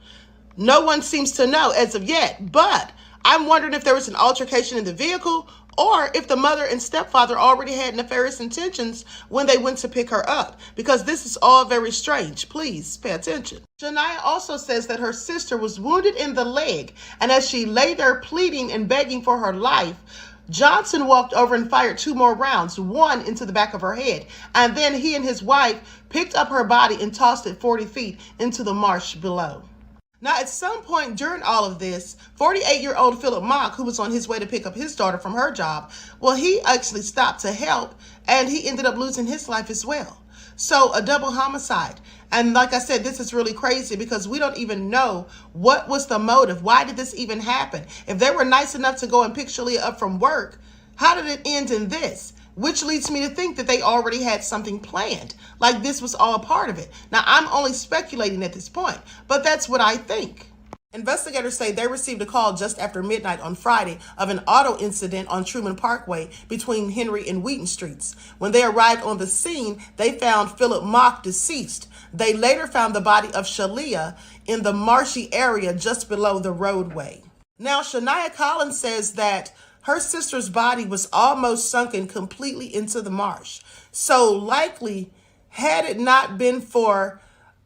No one seems to know as of yet, but I'm wondering if there was an altercation in the vehicle or if the mother and stepfather already had nefarious intentions when they went to pick her up, because this is all very strange. Please pay attention. Shania also says that her sister was wounded in the leg, and as she lay there pleading and begging for her life, Johnson walked over and fired 2 more rounds, one into the back of her head, and then he and his wife picked up her body and tossed it 40 feet into the marsh below. Now, at some point during all of this, 48-year-old Philip Mock, who was on his way to pick up his daughter from her job, well, he actually stopped to help, and he ended up losing his life as well. So a double homicide. And like I said, this is really crazy because we don't even know what was the motive. Why did this even happen? If they were nice enough to go and pick Shaliyah up from work, how did it end in this? Which leads me to think that they already had something planned, like this was all part of it. Now, I'm only speculating at this point, but that's what I think. Investigators say they received a call just after midnight on Friday of an auto incident on Truman Parkway between Henry and Wheaton Streets. When they arrived on the scene, they found Philip Mock deceased. They later found the body of Shaliyah in the marshy area just below the roadway. Now, Shania Collins says that her sister's body was almost sunken completely into the marsh. So likely, had it not been for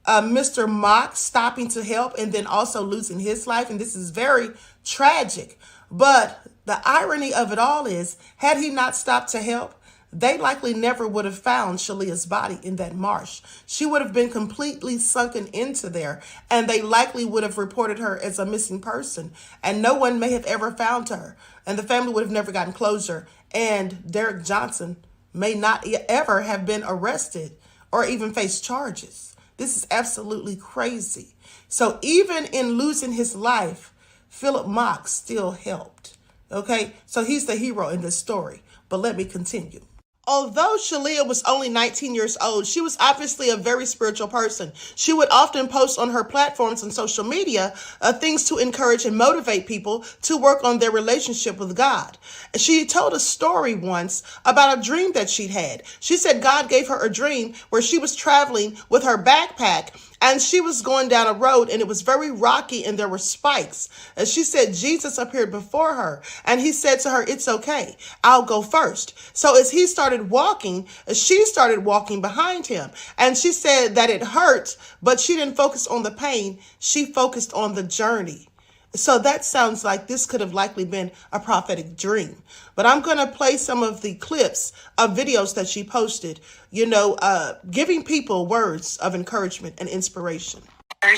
Mr. Mock stopping to help and then also losing his life, and this is very tragic, but the irony of it all is, had he not stopped to help, they likely never would have found Shaliyah's body in that marsh. She would have been completely sunken into there, and they likely would have reported her as a missing person, and no one may have ever found her, and the family would have never gotten closure, and Derek Johnson may not ever have been arrested or even face charges. This is absolutely crazy. So even in losing his life, Philip Mock still helped. Okay, so he's the hero in this story. But let me continue. Although Shaliyah was only 19 years old, she was obviously a very spiritual person. She would often post on her platforms on social media things to encourage and motivate people to work on their relationship with God. She told a story once about a dream that she'd had. She said God gave her a dream where she was traveling with her backpack and she was going down a road and it was very rocky and there were spikes. And she said Jesus appeared before her and he said to her, "It's okay, I'll go first." So as he started walking, she started walking behind him. And she said that it hurt, but she didn't focus on the pain. She focused on the journey. So that sounds like this could have likely been a prophetic dream. But I'm going to play some of the clips of videos that she posted, giving people words of encouragement and inspiration.
To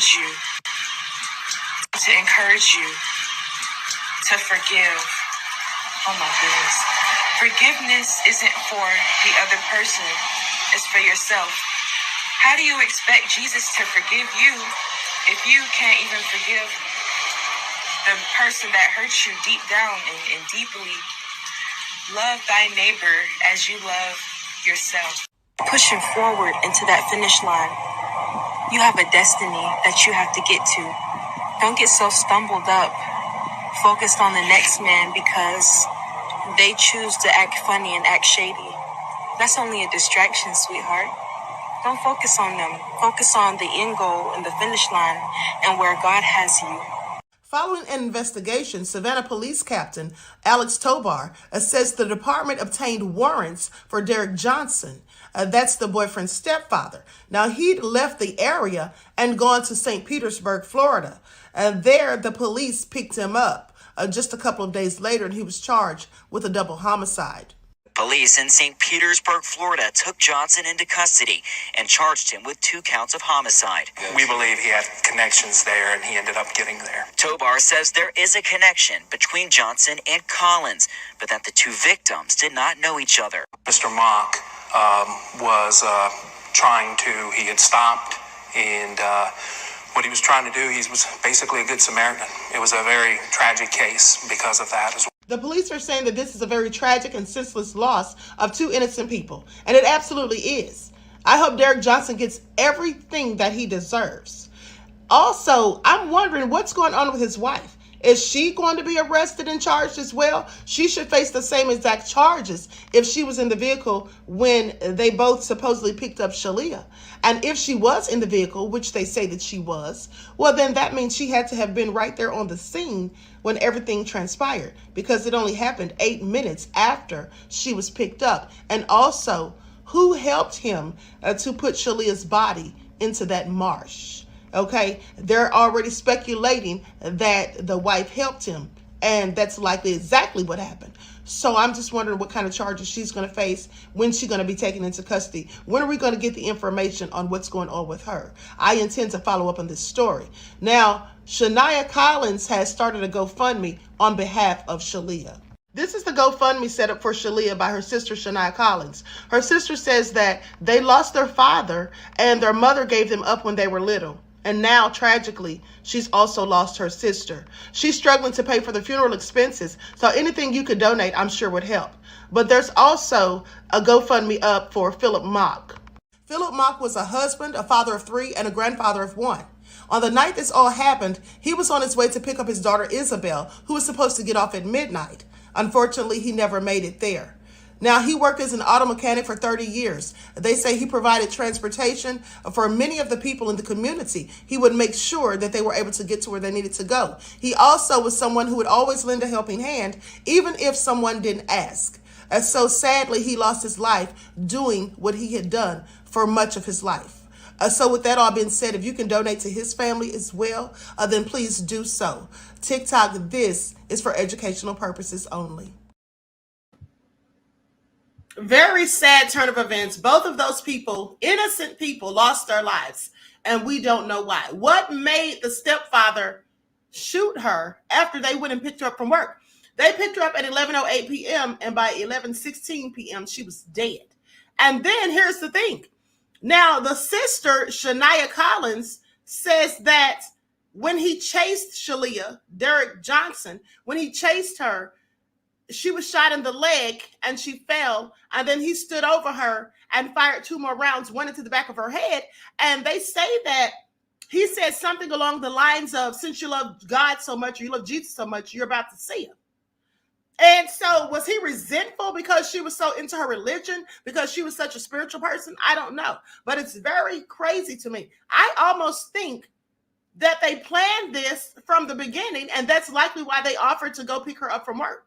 encourage you to forgive. Oh my goodness. Forgiveness isn't for the other person, it's for yourself. How do you expect Jesus to forgive you if you can't even forgive the person that hurts you deep down and deeply? Love thy neighbor as you love yourself. Pushing forward into that finish line, you have a destiny that you have to get to. Don't get so stumbled up, focused on the next man because they choose to act funny and act shady. That's only a distraction, sweetheart. Don't focus on them. Focus on the end goal and the finish line and where God has you.
Following an investigation, Savannah Police Captain Alex Tobar says the department obtained warrants for Derek Johnson. That's the boyfriend's stepfather. Now, he'd left the area and gone to St. Petersburg, Florida. And there, the police picked him up just a couple of days later, and he was charged with a double homicide.
Police in St. Petersburg, Florida took Johnson into custody and charged him with 2 counts of homicide.
We believe he had connections there and he ended up getting there.
Tobar says there is a connection between Johnson and Collins, but that the 2 victims did not know each other.
Mr. Mock was he had stopped, and what he was trying to do, he was basically a good Samaritan. It was a very tragic case because of that as well.
The police are saying that this is a very tragic and senseless loss of 2 innocent people, and it absolutely is. I hope Derek Johnson gets everything that he deserves. Also, I'm wondering what's going on with his wife. Is she going to be arrested and charged as well? She should face the same exact charges if she was in the vehicle when they both supposedly picked up Shaliyah. And if she was in the vehicle, which they say that she was, well, then that means she had to have been right there on the scene when everything transpired, because it only happened 8 minutes after she was picked up. And also, who helped him to put Shaliyah's body into that marsh? Okay, they're already speculating that the wife helped him, and that's likely exactly what happened. So I'm just wondering what kind of charges she's going to face, when she's going to be taken into custody. When are we going to get the information on what's going on with her? I intend to follow up on this story. Now, Shania Collins has started a GoFundMe on behalf of Shaliyah. This is the GoFundMe set up for Shaliyah by her sister, Shania Collins. Her sister says that they lost their father and their mother gave them up when they were little. And now, tragically, she's also lost her sister. She's struggling to pay for the funeral expenses, so anything you could donate, I'm sure, would help. But there's also a GoFundMe up for Philip Mock. Philip Mock was a husband, a father of 3, and a grandfather of 1. On the night this all happened, he was on his way to pick up his daughter Isabel, who was supposed to get off at midnight. Unfortunately, he never made it there. Now, he worked as an auto mechanic for 30 years. They say he provided transportation for many of the people in the community. He would make sure that they were able to get to where they needed to go. He also was someone who would always lend a helping hand, even if someone didn't ask. And so sadly, he lost his life doing what he had done for much of his life. So with that all being said, if you can donate to his family as well, then please do so. TikTok, this is for educational purposes only. Very sad turn of events. Both of those people, innocent people, lost their lives, and we don't know why. What made the stepfather shoot her after they went and picked her up from work? They picked her up at 11:08 p.m., and by 11:16 p.m., she was dead. And then here's the thing. Now, the sister, Shania Collins, says that when he chased Shaliyah, Derek Johnson, when he chased her, she was shot in the leg and she fell. And then he stood over her and fired 2 more rounds, one into the back of her head. And they say that he said something along the lines of, since you love God so much, or you love Jesus so much, you're about to see him. And so was he resentful because she was so into her religion, because she was such a spiritual person? I don't know. But it's very crazy to me. I almost think that they planned this from the beginning, and that's likely why they offered to go pick her up from work.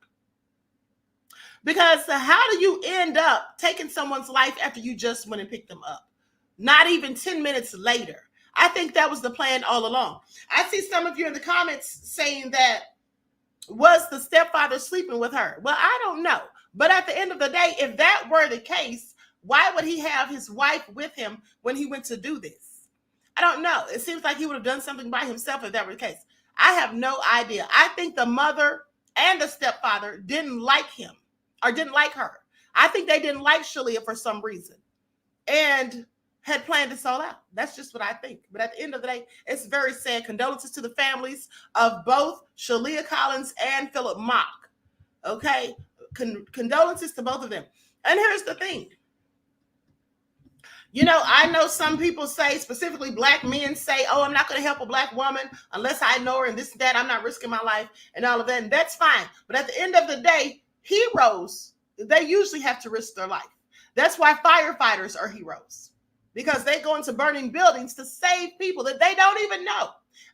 Because how do you end up taking someone's life after you just went and picked them up? Not even 10 minutes later. I think that was the plan all along. I see some of you in the comments saying that, was the stepfather sleeping with her? Well, I don't know. But at the end of the day, if that were the case, why would he have his wife with him when he went to do this? I don't know. It seems like he would have done something by himself if that were the case. I have no idea. I think the mother and the stepfather didn't like him. Or didn't like her. I think they didn't like Shaliyah for some reason and had planned this all out. That's just what I think. But at the end of the day, it's very sad. Condolences to the families of both Shaliyah Collins and Philip Mock. Okay? Condolences to both of them. And here's the thing. You know, I know some people say, specifically black men say, oh, I'm not going to help a black woman unless I know her and this and that. I'm not risking my life and all of that. And that's fine. But at the end of the day, heroes, they usually have to risk their life. That's why firefighters are heroes, because they go into burning buildings to save people that they don't even know.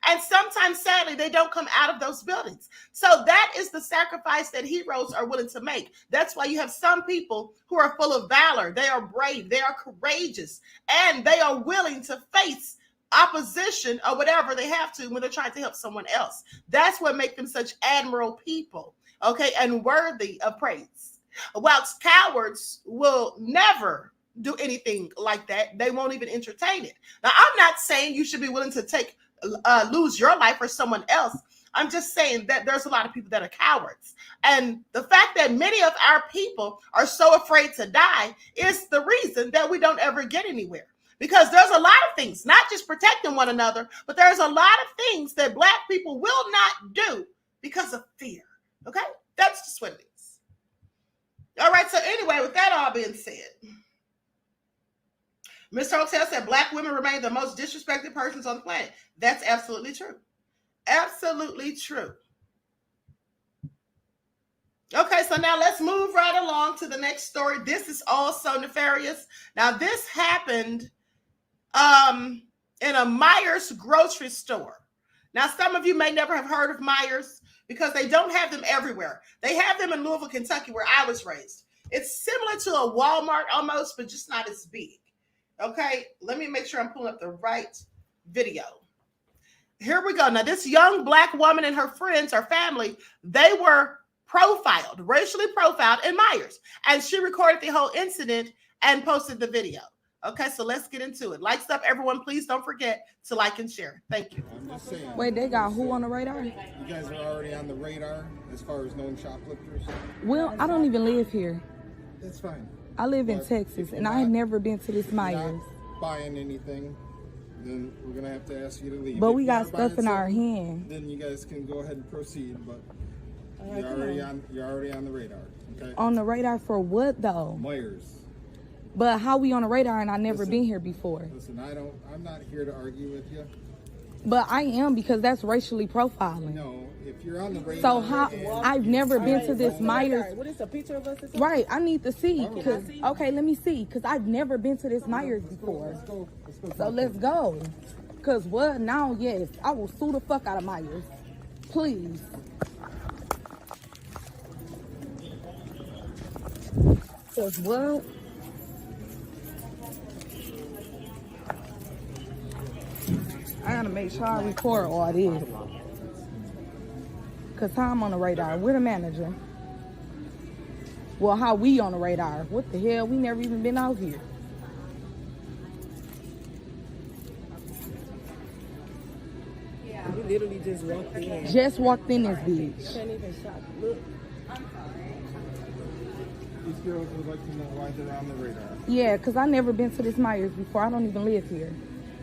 And sometimes, sadly, they don't come out of those buildings. So that is the sacrifice that heroes are willing to make. That's why you have some people who are full of valor. They are brave. They are courageous. And they are willing to face opposition or whatever they have to when they're trying to help someone else. That's what makes them such admirable people. Okay, and worthy of praise. Whilst cowards will never do anything like that. They won't even entertain it. Now, I'm not saying you should be willing to lose your life for someone else. I'm just saying that there's a lot of people that are cowards. And the fact that many of our people are so afraid to die is the reason that we don't ever get anywhere. Because there's a lot of things, not just protecting one another, but there's a lot of things that Black people will not do because of fear. Okay? That's just what it is. All right, so anyway, with that all being said, Mr. Hotel said Black women remain the most disrespected persons on the planet. That's absolutely true. Absolutely true. Okay, so now let's move right along to the next story. This is also nefarious. Now, this happened in a Meijer's grocery store. Now, some of you may never have heard of Meijer's because they don't have them everywhere. They have them in Louisville, Kentucky, where I was raised. It's similar to a Walmart almost, but just not as big. Okay, let me make sure I'm pulling up the right video. Here we go. Now, this young Black woman and her friends, her family, they were profiled, racially profiled in Meijer's. And she recorded the whole incident and posted the video. Okay, so let's get into it. Likes up, everyone. Please don't forget to like and share. Thank you.
I'm just saying.
Wait, they got who on the radar?
You guys are already on the radar as far as known shoplifters?
Well, I don't even live here.
That's fine.
I live in Texas, and I had never been to this Meijer's.
Buying anything, then we're going to have to ask you to leave.
But
if
we got stuff in our hand.
Then you guys can go ahead and proceed, but you're already on the radar, okay?
On the radar for what, though?
Meijer's.
But how we on the radar and I never been here before?
Listen, I'm not here to argue with you.
But I am, because that's racially profiling.
No, if you're on the radar.
So how? I've never been to this Meijer.
What is a picture of us? Or something?
Right, I need to see. Cause, okay, let me see. Because I've never been to this Meijer before. So let's go. Because what? Now, yes. I will sue the fuck out of Meijer. Please. Because what? I gotta make sure I record all this. Cause how I'm on the radar? We're the manager. Well, how we on the radar? What the hell? We never even been out here.
Yeah, we literally just walked in.
Just walked in this bitch.
Can't even shop. Look.
These girls would like to know why they're on the radar.
Yeah, cause I never been to this Meijer's before. I don't even live here.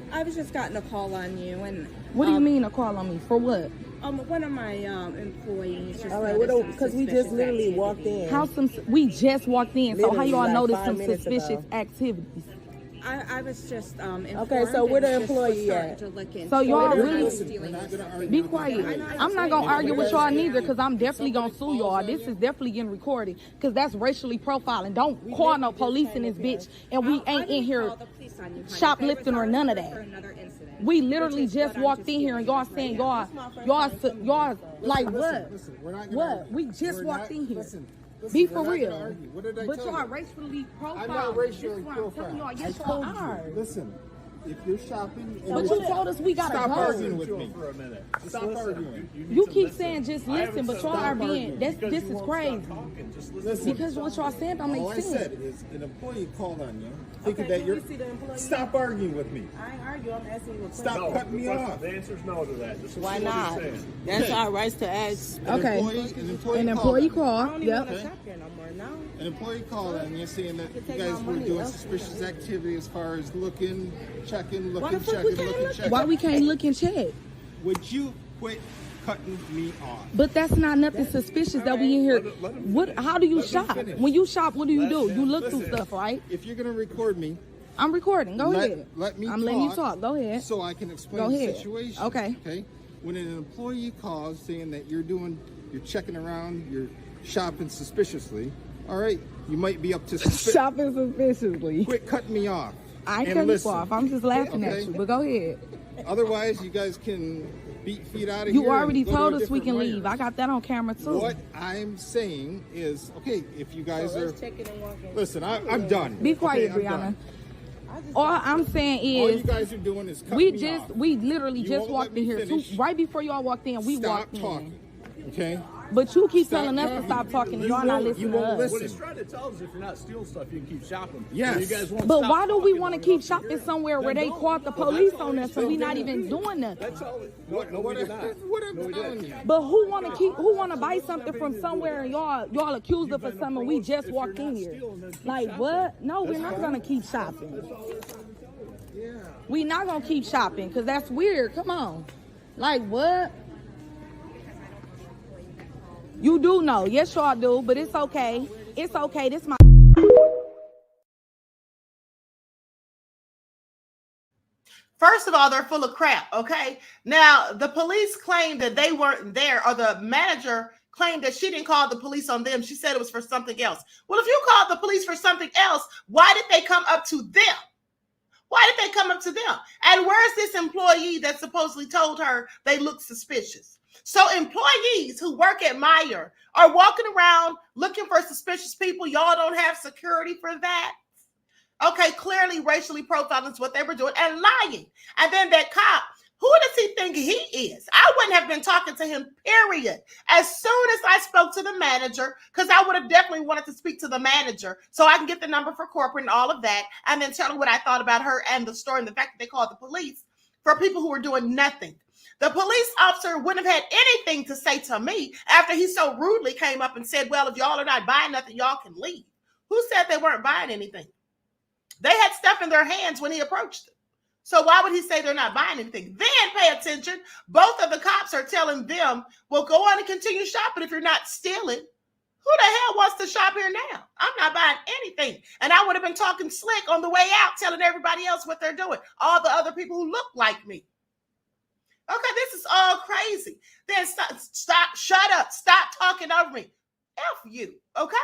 I was just gotten a call on you, and
what do you mean a call on me? For what?
One of my employees just.
All right,
because we just literally walked in.
How we just walked in, so how
Literally
y'all
like
notice
5
some
minutes
suspicious
ago.
activities?
I was just
Okay, so where the employee at? So y'all really be quiet. I'm not gonna argue with y'all neither, because I'm definitely gonna sue y'all. This is definitely getting recorded, because that's racially profiling. Don't call no police in this bitch, and we ain't in here shoplifting or none of that. We literally just walked in here and y'all saying y'all like what? What? We just walked in here. Be for real. But y'all racially profiled.
I'm not racially
profiled. Yes,
y'all
are.
Listen, if you're shopping,
but you told us we gotta
stop
go.
arguing with me for a minute. Stop arguing.
You keep saying just listen, but y'all are being this is crazy.
Listen,
because what y'all saying don't make sense.
All I said is an employee called on you, thinking that you're. Stop arguing with me.
I ain't arguing. I'm asking you a question.
Stop cutting me off.
The answer's no to that.
Why not? That's our rights to ask.
Okay. An employee call. Yep.
An employee called and you're saying that you guys were doing suspicious activity as far as looking, checking.
Why we can't look and check?
Would you quit cutting me off?
But that's not nothing suspicious that we in here. What? How do you shop? When you shop, what do? You look through stuff, right?
If you're gonna record me,
I'm recording. Go ahead.
Let me.
I'm letting you talk. Go ahead.
So I can explain the situation.
Okay.
Okay. When an employee calls saying that you're checking around, you're shopping suspiciously. All right, you might be up to
shopping suspiciously.
Quit cutting me off.
I ain't cutting you off. I'm just laughing at you. But go ahead.
Otherwise, you guys can beat feet out of
here.
You
already told us we can leave. I got that on camera too.
What I'm saying is, okay, if you guys are listen, I'm done.
Be quiet, okay, Brianna. All I'm saying is,
all you guys are doing is cutting me off.
We literally just walked in here. Right before y'all walked in, we walked in.
Stop talking. Okay.
But you keep telling us to stop talking. Y'all not listening to us.
What he's trying to tell us is if you're not stealing stuff, you can keep shopping.
Yes.
So you guys won't
but
stop
why do we want to keep
shopping
shopping somewhere where they called the police on us and we not even doing nothing?
That's all. No, we did not.
What I'm telling you.
But who want to buy something from somewhere and y'all accused us of something? We just walked in here. Like what? No, we're not gonna keep shopping. We not gonna keep shopping because that's weird. Come on. Like what? You do know. Yes, y'all do, but it's okay. It's okay. This my...
First of all, they're full of crap, okay? Now, the police claimed that they weren't there, or the manager claimed that she didn't call the police on them. She said it was for something else. Well, if you called the police for something else, why did they come up to them? Why did they come up to them? And where's this employee that supposedly told her they look suspicious? So employees who work at Meijer are walking around looking for suspicious people. Y'all don't have security for that. Okay, clearly racially profiling is what they were doing and lying. And then that cop, who does he think he is? I wouldn't have been talking to him, period. As soon as I spoke to the manager, because I would have definitely wanted to speak to the manager so I can get the number for corporate and all of that, and then tell her what I thought about her and the story and the fact that they called the police for people who were doing nothing. The police officer wouldn't have had anything to say to me after he so rudely came up and said, well, if y'all are not buying nothing, y'all can leave. Who said they weren't buying anything? They had stuff in their hands when he approached them. So why would he say they're not buying anything? Then pay attention. Both of the cops are telling them, well, go on and continue shopping if you're not stealing. Who the hell wants to shop here now? I'm not buying anything. And I would have been talking slick on the way out, telling everybody else what they're doing. All the other people who look like me. Okay, this is all crazy. Then stop, shut up, stop talking over me. F you, okay?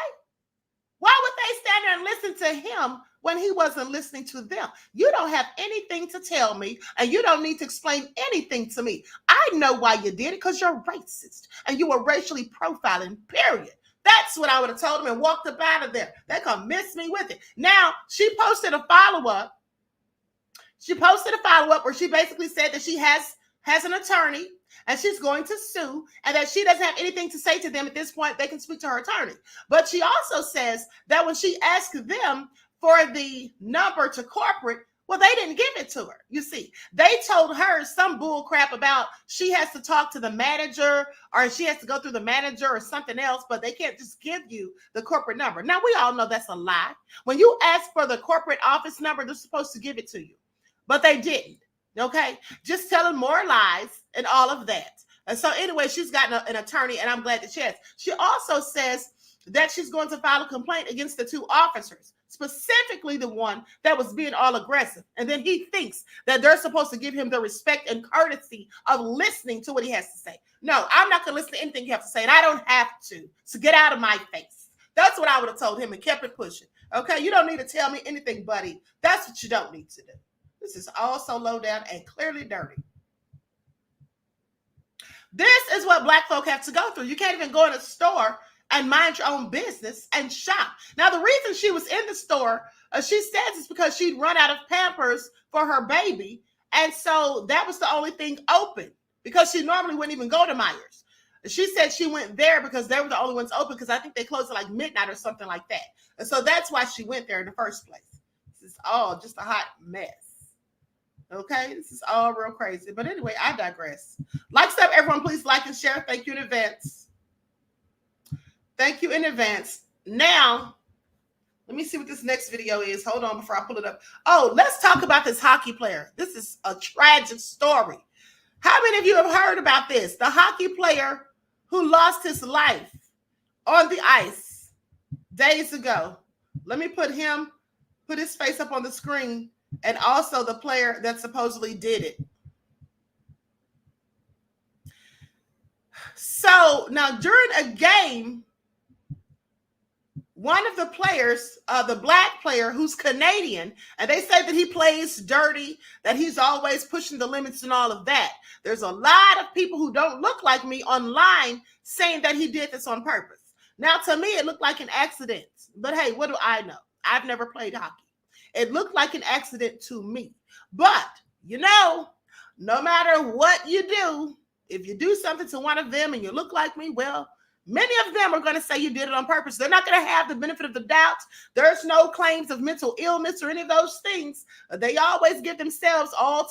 Why would they stand there and listen to him when he wasn't listening to them? You don't have anything to tell me, and you don't need to explain anything to me. I know why you did it, because you're racist, and you were racially profiling, period. That's what I would have told him and walked up out of there. They come miss me with it. Now, she posted a follow-up. She posted a follow-up where she basically said that she has an attorney and she's going to sue, and that she doesn't have anything to say to them at this point. They can speak to her attorney. But she also says that when she asked them for the number to corporate, well, they didn't give it to her. You see, they told her some bull crap about she has to talk to the manager, or she has to go through the manager or something else, but they can't just give you the corporate number. Now, we all know that's a lie. When you ask for the corporate office number, they're supposed to give it to you, but they didn't. Okay, just telling more lies and all of that. And so anyway, she's gotten an attorney, and I'm glad that she has. She also says that she's going to file a complaint against the two officers, specifically the one that was being all aggressive. And then he thinks that they're supposed to give him the respect and courtesy of listening to what he has to say. No, I'm not going to listen to anything you have to say, and I don't have to. So get out of my face. That's what I would have told him and kept it pushing. Okay, you don't need to tell me anything, buddy. That's what you don't need to do. This is all so low down and clearly dirty. This is what Black folk have to go through. You can't even go in a store and mind your own business and shop. Now, the reason she was in the store, she says, is because she'd run out of Pampers for her baby. And so that was the only thing open, because she normally wouldn't even go to Meijer's. She said she went there because they were the only ones open, because I think they closed at like midnight or something like that. And so that's why she went there in the first place. This is all just a hot mess. Okay, this is all real crazy. But anyway, I digress. Like stuff, everyone, please like and share. Thank you in advance. Thank you in advance. Now, let me see what this next video is. Hold on before I pull it up. Oh, let's talk about this hockey player. This is a tragic story. How many of you have heard about this? The hockey player who lost his life on the ice days ago. Let me put his face up on the screen. And also the player that supposedly did it. So now during a game, one of the players, the black player who's Canadian, and they say that he plays dirty, that he's always pushing the limits and all of that. There's a lot of people who don't look like me online saying that he did this on purpose. Now, to me, it looked like an accident. But hey, what do I know? I've never played hockey. It looked like an accident to me. But, you know, no matter what you do, if you do something to one of them and you look like me, well, many of them are going to say you did it on purpose. They're not going to have the benefit of the doubt. There's no claims of mental illness or any of those things. They always give themselves all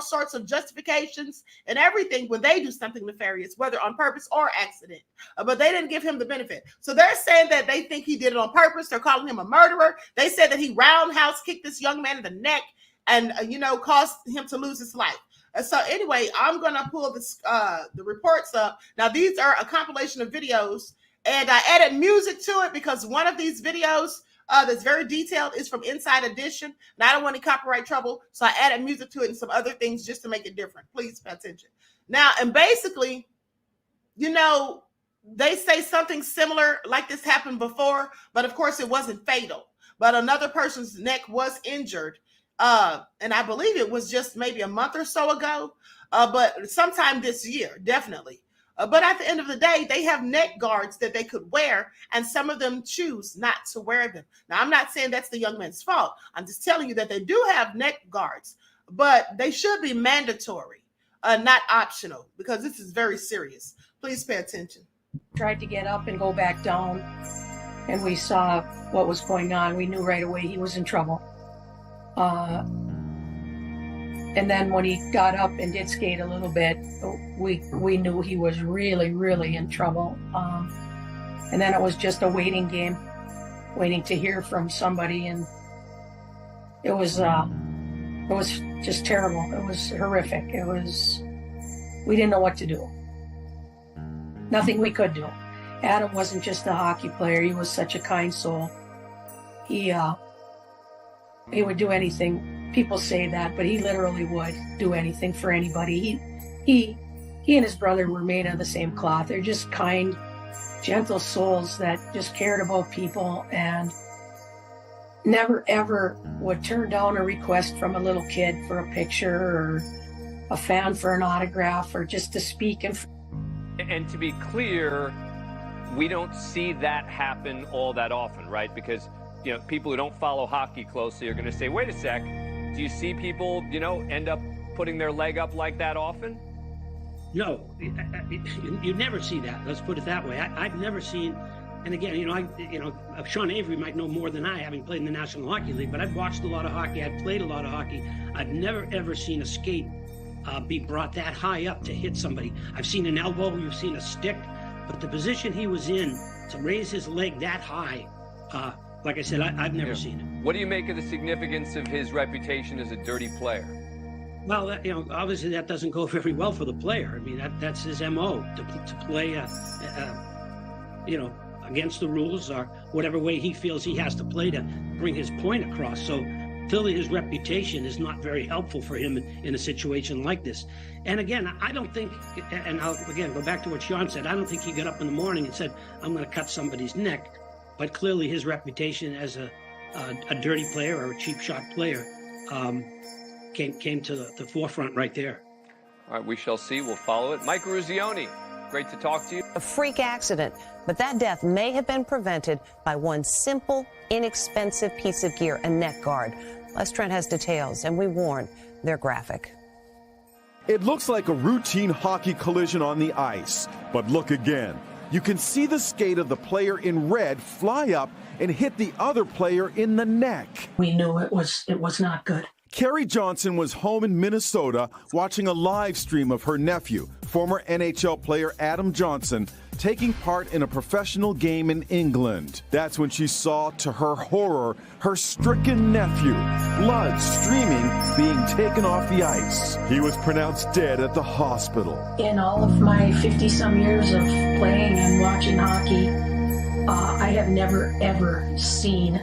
sorts of justifications and everything when they do something nefarious, whether on purpose or accident. But they didn't give him the benefit. So they're saying that they think he did it on purpose. They're calling him a murderer. They said that he roundhouse kicked this young man in the neck and, caused him to lose his life. So anyway, I'm going to pull this, the reports up. Now, these are a compilation of videos, and I added music to it because one of these videos that's very detailed is from Inside Edition, and I don't want any copyright trouble, so I added music to it and some other things just to make it different. Please pay attention. Now, and basically, they say something similar like this happened before, but of course it wasn't fatal. But another person's neck was injured. And I believe it was just maybe a month or so ago, but sometime this year, definitely. But at the end of the day, they have neck guards that they could wear, and some of them choose not to wear them. Now, I'm not saying that's the young man's fault. I'm just telling you that they do have neck guards, but they should be mandatory, not optional, because this is very serious. Please pay attention.
Tried to get up and go back down, and we saw what was going on. We knew right away he was in trouble. And then when he got up and did skate a little bit, we knew he was really, really in trouble. And then it was just a waiting game, waiting to hear from somebody. And it was just terrible. It was horrific. We didn't know what to do. Nothing we could do. Adam wasn't just a hockey player. He was such a kind soul. He would do anything. People say that, but he literally would do anything for anybody. he and his brother were made of the same cloth. They're just kind, gentle souls that just cared about people and never ever would turn down a request from a little kid for a picture or a fan for an autograph or just to speak.
And to be clear, we don't see that happen all that often, right? Because, you know, people who don't follow hockey closely are going to say, wait a sec, do you see people, you know, end up putting their leg up like that often?
No, you never see that. Let's put it that way. I've never seen, and again, Sean Avery might know more than I, having played in the National Hockey League, but I've watched a lot of hockey. I've played a lot of hockey. I've never, ever seen a skate be brought that high up to hit somebody. I've seen an elbow, you've seen a stick, but the position he was in to raise his leg that high, like I said, I've never seen it.
What do you make of the significance of his reputation as a dirty player?
Well, obviously that doesn't go very well for the player. I mean, that's his MO, to play, against the rules or whatever way he feels he has to play to bring his point across. So clearly his reputation is not very helpful for him in a situation like this. And again, I don't think, and I'll again go back to what Sean said, I don't think he got up in the morning and said, I'm going to cut somebody's neck. But clearly his reputation as a dirty player or a cheap shot player came to the forefront right there.
All right, we shall see. We'll follow it. Mike Ruzioni, great to talk to you.
A freak accident, but that death may have been prevented by one simple, inexpensive piece of gear, a neck guard. Les Trent has details, and we warn, they're graphic.
It looks like a routine hockey collision on the ice, but look again. You can see the skate of the player in red fly up and hit the other player in the neck.
We knew it was not good.
Carrie Johnson was home in Minnesota watching a live stream of her nephew, former NHL player Adam Johnson, taking part in a professional game in England. That's when she saw, to her horror, her stricken nephew, blood streaming, being taken off the ice. He was pronounced dead at the hospital.
In all of my 50-some years of playing and watching hockey, I have never, ever seen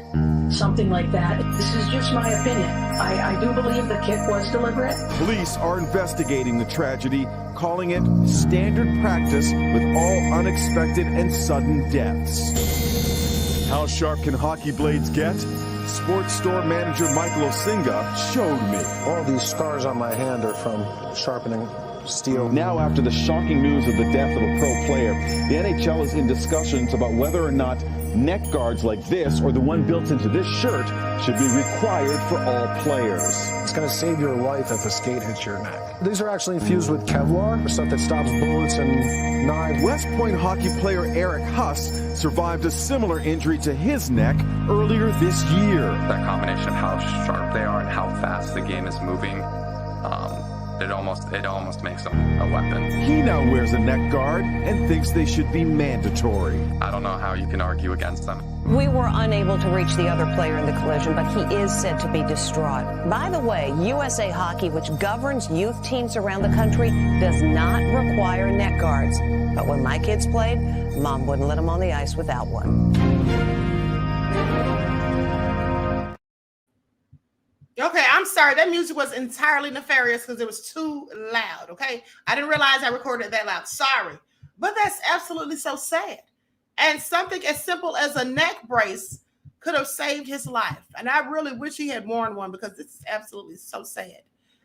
something like that. This is just my opinion. I do believe the kick was deliberate.
Police are investigating the tragedy, calling it standard practice with all unexpected and sudden deaths. How sharp can hockey blades get? Sports store manager Michael Osinga showed me.
All these scars on my hand are from sharpening steel.
Now, after the shocking news of the death of a pro player, the NHL is in discussions about whether or not neck guards like this or the one built into this shirt should be required for all players.
It's going to save your life if a skate hits your neck. These are actually infused with Kevlar, stuff that stops bullets and knives.
West Point hockey player Eric Huss survived a similar injury to his neck earlier this year.
That combination of how sharp they are and how fast the game is moving, it almost makes them a weapon.
He now wears a neck guard and thinks they should be mandatory.
I don't know how you can argue against them.
We were unable to reach the other player in the collision, but he is said to be distraught. By the way, USA Hockey, which governs youth teams around the country, does not require neck guards. But when my kids played, Mom wouldn't let them on the ice without one.
Okay, I'm sorry. That music was entirely nefarious because it was too loud, okay? I didn't realize I recorded it that loud. Sorry. But that's absolutely so sad. And something as simple as a neck brace could have saved his life. And I really wish he had worn one because this is absolutely so sad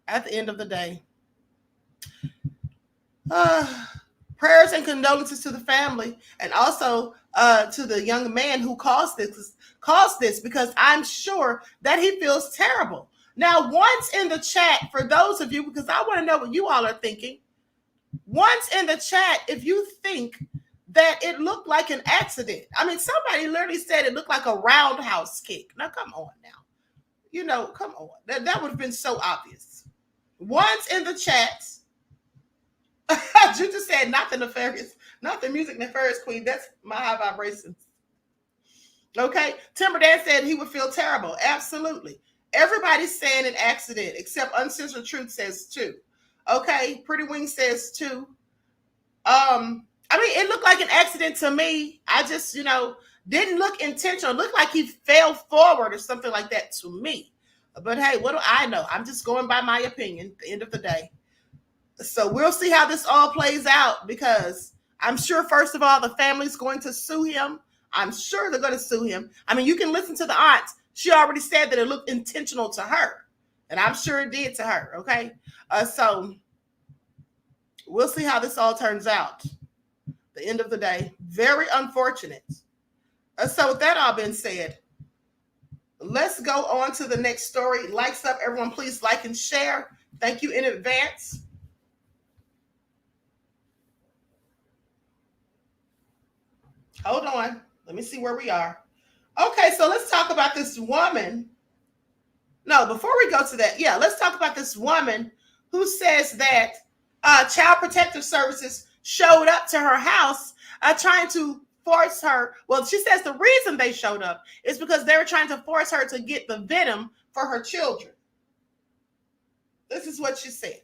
at the end of the day. Prayers and condolences to the family and also to the young man who caused this because I'm sure that he feels terrible. Now, once in the chat, for those of you, because I want to know what you all are thinking, once in the chat, if you think that it looked like an accident. I mean, somebody literally said it looked like a roundhouse kick. Now, come on now. Come on. That would have been so obvious. Once in the chat, you just said not the nefarious, not the music nefarious queen. That's my high vibrations. Okay. Timber Dan said he would feel terrible. Absolutely. Everybody's saying an accident except Uncensored Truth says too. Okay. Pretty Wing says too. I mean, it looked like an accident to me. I just, didn't look intentional. It looked like he fell forward or something like that to me. But hey, what do I know? I'm just going by my opinion at the end of the day. So we'll see how this all plays out, because I'm sure, first of all, the family's going to sue him. I'm sure they're going to sue him. I mean, you can listen to the aunt. She already said that it looked intentional to her, and I'm sure it did to her. Okay. So we'll see how this all turns out. The end of the day, very unfortunate. So with that all being said, let's go on to the next story. Likes up, everyone. Please like and share. Thank you in advance. Hold on. Let me see where we are. Okay, so let's talk about this woman. No, before we go to that, let's talk about this woman who says that Child Protective Services showed up to her house trying to force her. Well, she says the reason they showed up is because they were trying to force her to get the venom for her children. This is what she said.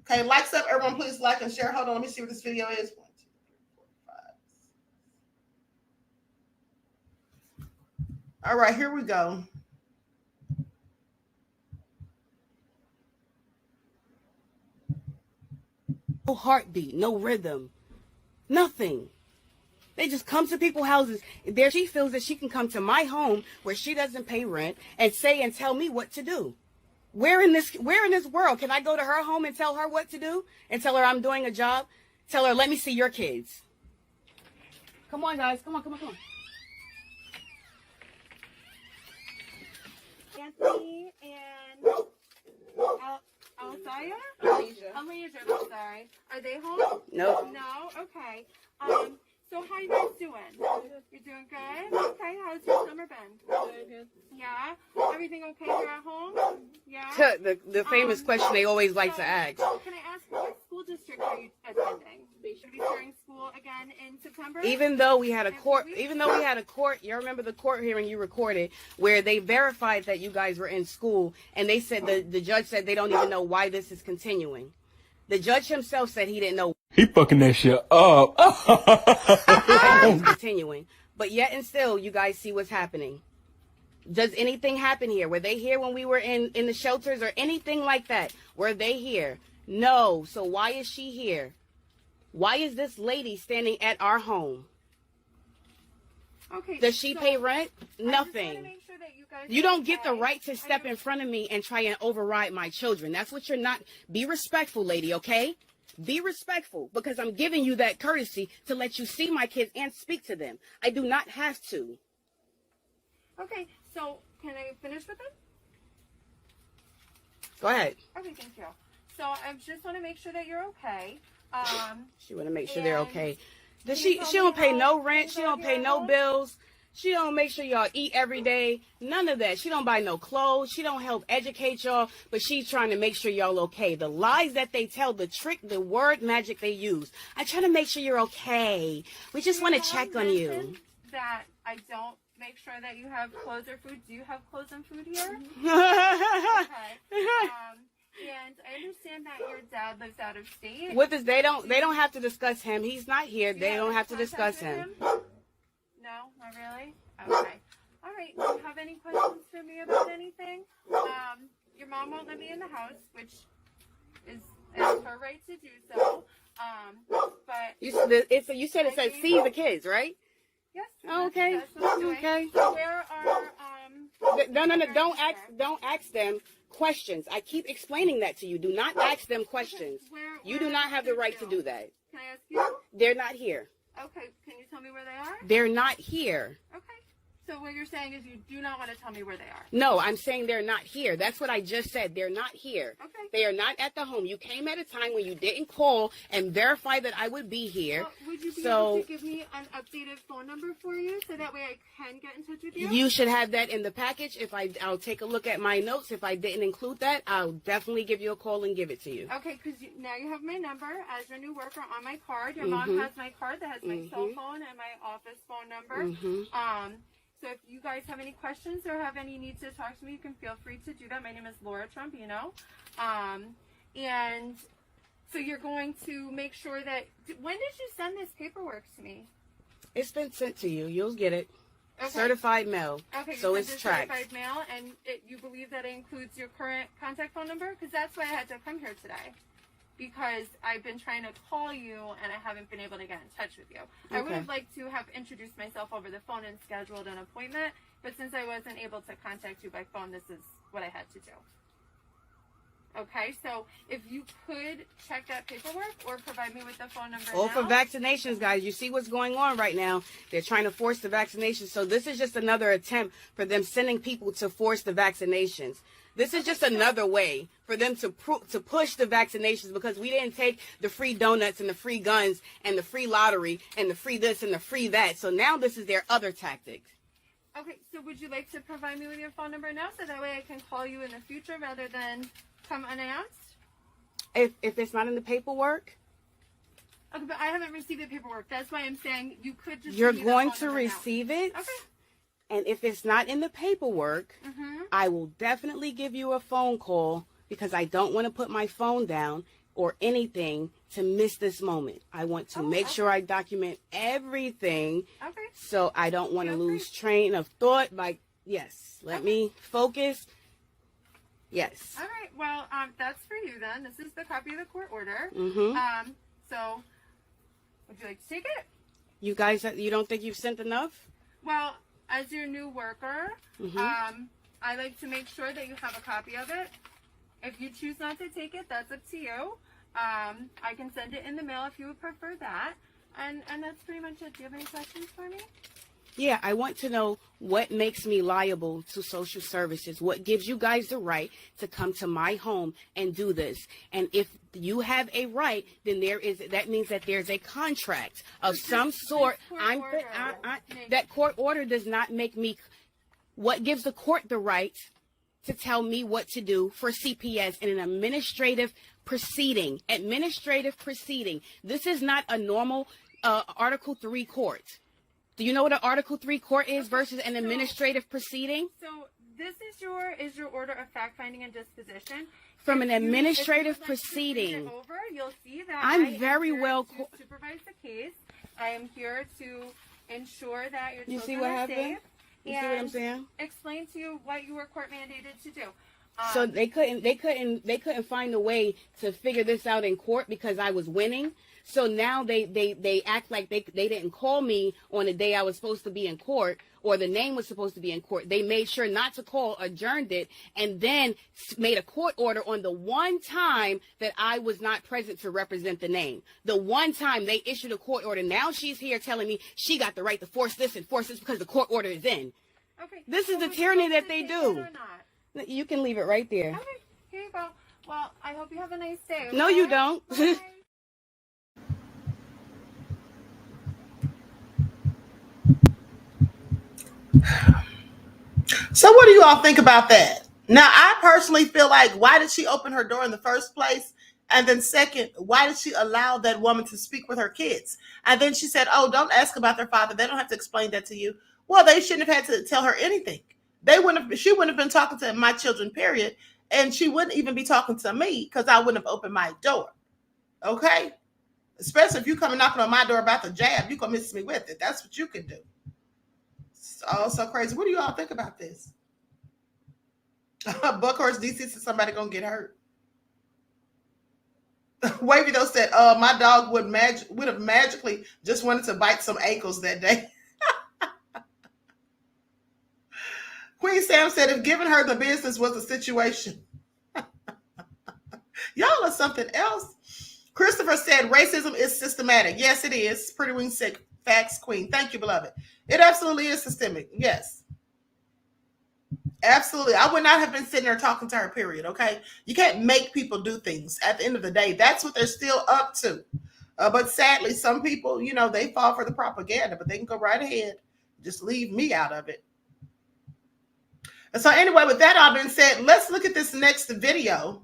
Okay, likes up, everyone. Please like and share. Hold on, let me see what this video is. 1, 2, 3, 4, 5. All right, here we go.
No heartbeat, no rhythm, nothing. They just come to people's houses. There she feels that she can come to my home where she doesn't pay rent and say and tell me what to do. Where in this world can I go to her home and tell her what to do and tell her I'm doing a job? Tell her, let me see your kids. Come on, guys. Come on.
Anthony and Althea? Meijer, I'm sorry. Are they home?
No.
No? Okay. So how you guys doing? You're doing good? Okay, how's your summer been? Good. Yeah? Everything okay here at home? Yeah?
The famous question they always like to ask.
Can I ask, what school district are you attending? Should we be starting school again in September?
Even though we had a court, you remember the court hearing you recorded where they verified that you guys were in school, and they said the judge said they don't even know why this is continuing. The judge himself said he didn't know.
He fucking that shit up.
It's continuing, but yet and still, you guys see what's happening. Does anything happen here? Were they here when we were in the shelters or anything like that? Were they here? No. So why is she here? Why is this lady standing at our home?
Okay.
Does she pay rent? Nothing. You don't get the right to step in front of me and try and override my children. That's what you're not. Be respectful, lady, okay? Be respectful, because I'm giving you that courtesy to let you see my kids and speak to them. I do not have to.
Okay, so can I finish with it?
Go ahead.
Okay, thank you. So I just want to make sure that you're okay.
She want to make sure they're okay. She don't pay no rent. She don't pay no bills. She don't make sure y'all eat every day. None of that. She don't buy no clothes. She don't help educate y'all, but she's trying to make sure y'all okay. The lies that they tell, the trick, the word magic they use. I try to make sure you're okay. We just want to check on you.
That I don't make sure that you have clothes or food. Do you have clothes and food here? Okay. And I understand that your dad lives out of state.
With us, they don't have to discuss him. He's not here. They don't have to discuss him.
No, not really? Okay. All right. Do you have any questions for me about anything? Your mom won't let me in the house, which is her right to do so. But
you said it said see the kids, right?
Yes.
Oh, okay. Okay.
So where are
No. Don't ask them questions. I keep explaining that to you. Do not ask them questions. You do not have the right to do that.
Can I ask you?
They're not here.
Okay, can you tell me where they are?
They're not here.
Okay. So what you're saying is you do not want to tell me where they are?
No, I'm saying they're not here. That's what I just said. They're not here.
Okay.
They are not at the home. You came at a time when you didn't call and verify that I would be here.
Well, would you be able to give me an updated phone number for you so that way I can get in touch with you?
You should have that in the package. I'll take a look at my notes. If I didn't include that, I'll definitely give you a call and give it to you.
Okay, because now you have my number as your new worker on my card. Your mom has my card that has my cell phone and my office phone number. So if you guys have any questions or have any needs to talk to me, you can feel free to do that. My name is Laura Trombino. And so you're going to make sure that... When did you send this paperwork to me?
It's been sent to you. You'll get it.
Okay.
Certified mail.
Okay,
so
you
it's
sent it
tracked.
certified mail, and you believe that it includes your current contact phone number? Because that's why I had to come here today. Because I've been trying to call you, and I haven't been able to get in touch with you. I would have liked to have introduced myself over the phone and scheduled an appointment, but since I wasn't able to contact you by phone, this is what I had to do. Okay, so if you could check that paperwork or provide me with the phone number
All
now.
for vaccinations, guys. You see what's going on right now. They're trying to force the vaccinations. So this is just another attempt for them sending people to force the vaccinations. This is just another way for them to push the vaccinations, because we didn't take the free donuts and the free guns and the free lottery and the free this and the free that. So now this is their other tactics.
Okay, so would you like to provide me with your phone number now so that way I can call you in the future rather than come unannounced?
If it's not in the paperwork?
Okay, but I haven't received the paperwork. That's why I'm saying you could just...
You're
give me the
going
phone
to
number now.
receive it.
Okay.
And if it's not in the paperwork, I will definitely give you a phone call, because I don't want to put my phone down or anything to miss this moment. I want to make sure I document everything.
Okay.
So I don't want to lose train of thought. Let me focus. Yes.
All right. Well, that's for you then. This is the copy of the court order. So would you like to take it?
You guys, you don't think you've sent enough?
Well, as your new worker, I like to make sure that you have a copy of it. If you choose not to take it, that's up to you. I can send it in the mail if you would prefer that. And that's pretty much it. Do you have any questions for me?
Yeah, I want to know what makes me liable to social services. What gives you guys the right to come to my home and do this? And if you have a right, then that means that there's a contract of some sort. That court order does not make me. What gives the court the right to tell me what to do for CPS in an administrative proceeding? Administrative proceeding. This is not a normal Article 3 court. Do you know what an Article 3 court is versus an administrative proceeding?
So this is your order of fact finding and disposition.
From an administrative proceeding.
You'll see that
I'm very well
to supervise the case. I am here to ensure that your children
see what
are
happened?
safe.
You see what I'm saying?
Explain to you what you were court mandated to do.
So they couldn't find a way to figure this out in court because I was winning. So now they act like they didn't call me on the day I was supposed to be in court, or the name was supposed to be in court. They made sure not to call, adjourned it, and then made a court order on the one time that I was not present to represent the name. The one time they issued a court order. Now she's here telling me she got the right to force this because the court order is in.
Okay.
This is the tyranny that they do. You can leave it right there.
Okay, here you go. Well, I hope you have a nice day.
No, you don't.
So what do you all think about that? Now, I personally feel like, why did she open her door in the first place? And then second, why did she allow that woman to speak with her kids? And then she said, oh, don't ask about their father. They don't have to explain that to you. Well, they shouldn't have had to tell her anything. She wouldn't have been talking to my children, period. And she wouldn't even be talking to me because I wouldn't have opened my door. Okay? Especially if you come knocking on my door about the jab, you can miss me with it. That's what you can do. It's all so crazy. What do you all think about this? Buckhorse DC said somebody gonna get hurt. Wavy though said, my dog would have magically just wanted to bite some ankles that day. Queen Sam said, if giving her the business was a situation. Y'all are something else. Christopher said, racism is systematic. Yes, it is. Pretty Wing said, facts, Queen. Thank you, beloved. It absolutely is systemic. Yes. Absolutely. I would not have been sitting there talking to her, period. Okay. You can't make people do things. At the end of the day, that's what they're still up to. But sadly, some people, they fall for the propaganda, but they can go right ahead. Just leave me out of it. And so anyway, with that all being said, let's look at this next video.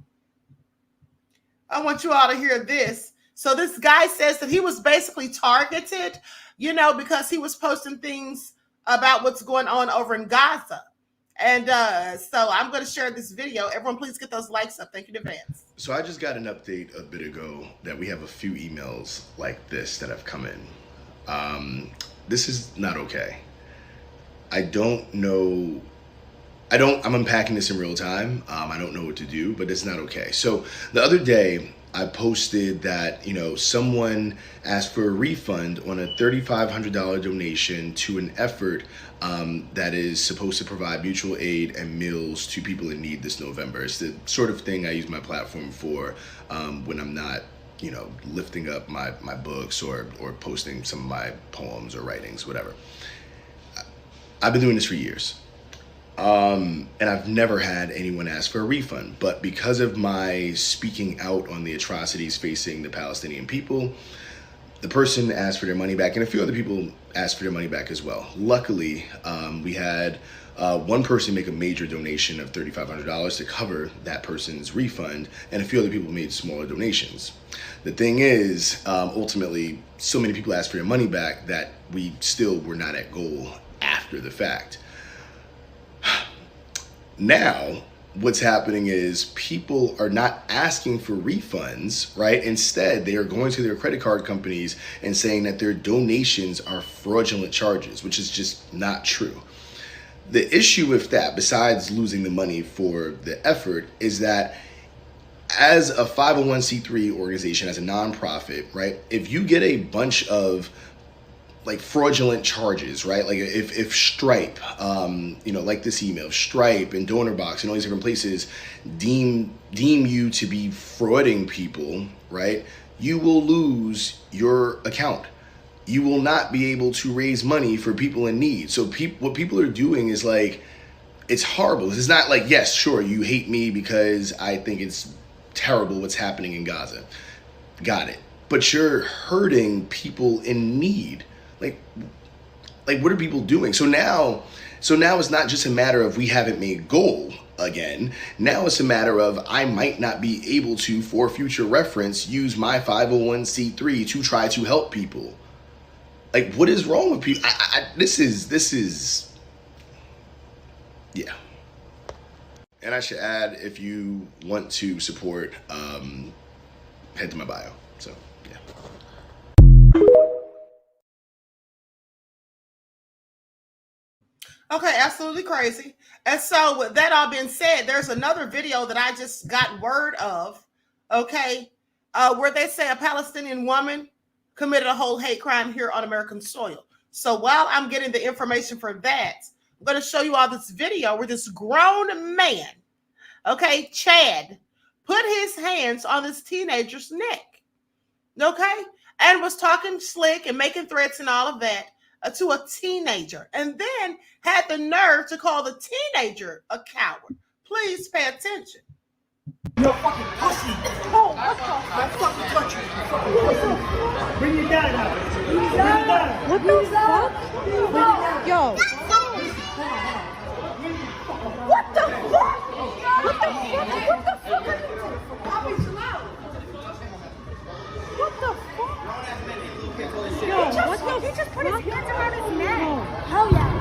I want you all to hear this. So this guy says that he was basically targeted, because he was posting things about what's going on over in Gaza. And so I'm going to share this video. Everyone, please get those likes up. Thank you in advance.
So I just got an update a bit ago that we have a few emails like this that have come in. This is not okay. I don't know. I'm unpacking this in real time. I don't know what to do, but it's not okay. So the other day I posted that, someone asked for a refund on a $3,500 donation to an effort that is supposed to provide mutual aid and meals to people in need this November. It's the sort of thing I use my platform for when I'm not, lifting up my books or posting some of my poems or writings, whatever. I've been doing this for years. And I've never had anyone ask for a refund, but because of my speaking out on the atrocities facing the Palestinian people, the person asked for their money back, and a few other people asked for their money back as well. Luckily, we had one person make a major donation of $3,500 to cover that person's refund, and a few other people made smaller donations. The thing is, ultimately, so many people asked for their money back that we still were not at goal after the fact. Now, what's happening is people are not asking for refunds, right? Instead, they are going to their credit card companies and saying that their donations are fraudulent charges, which is just not true. The issue with that, besides losing the money for the effort, is that as a 501c3 organization, as a nonprofit, right, if you get a bunch of fraudulent charges, right? Like if Stripe, like this email, Stripe and DonorBox and all these different places deem you to be frauding people, right? You will lose your account. You will not be able to raise money for people in need. So what people are doing is it's horrible. It's not like, yes, sure, you hate me because I think it's terrible what's happening in Gaza. Got it. But you're hurting people in need. Like what are people doing? So now it's not just a matter of we haven't made goal again. Now it's a matter of I might not be able to, for future reference, use my 501c3 to try to help people. What is wrong with people? This is yeah. And I should add, if you want to support, head to my bio. So yeah.
Okay, absolutely crazy. And so with that all being said, there's another video that I just got word of, okay, where they say a Palestinian woman committed a whole hate crime here on American soil. So while I'm getting the information for that, I'm going to show you all this video where this grown man, okay, Chad, put his hands on this teenager's neck, okay, and was talking slick and making threats and all of that to a teenager, and then had the nerve to call the teenager a coward. Please pay attention.
You're fucking pussy. Oh, what the fucking touch you. Fucking pussy. Bring your dad out. Bring your dad out.
What the fuck? Yo. What the fuck? What the fuck? What the fuck? What the fuck? Yo, what the
He just put his hands around his neck. Hell yeah.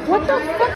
What the fuck?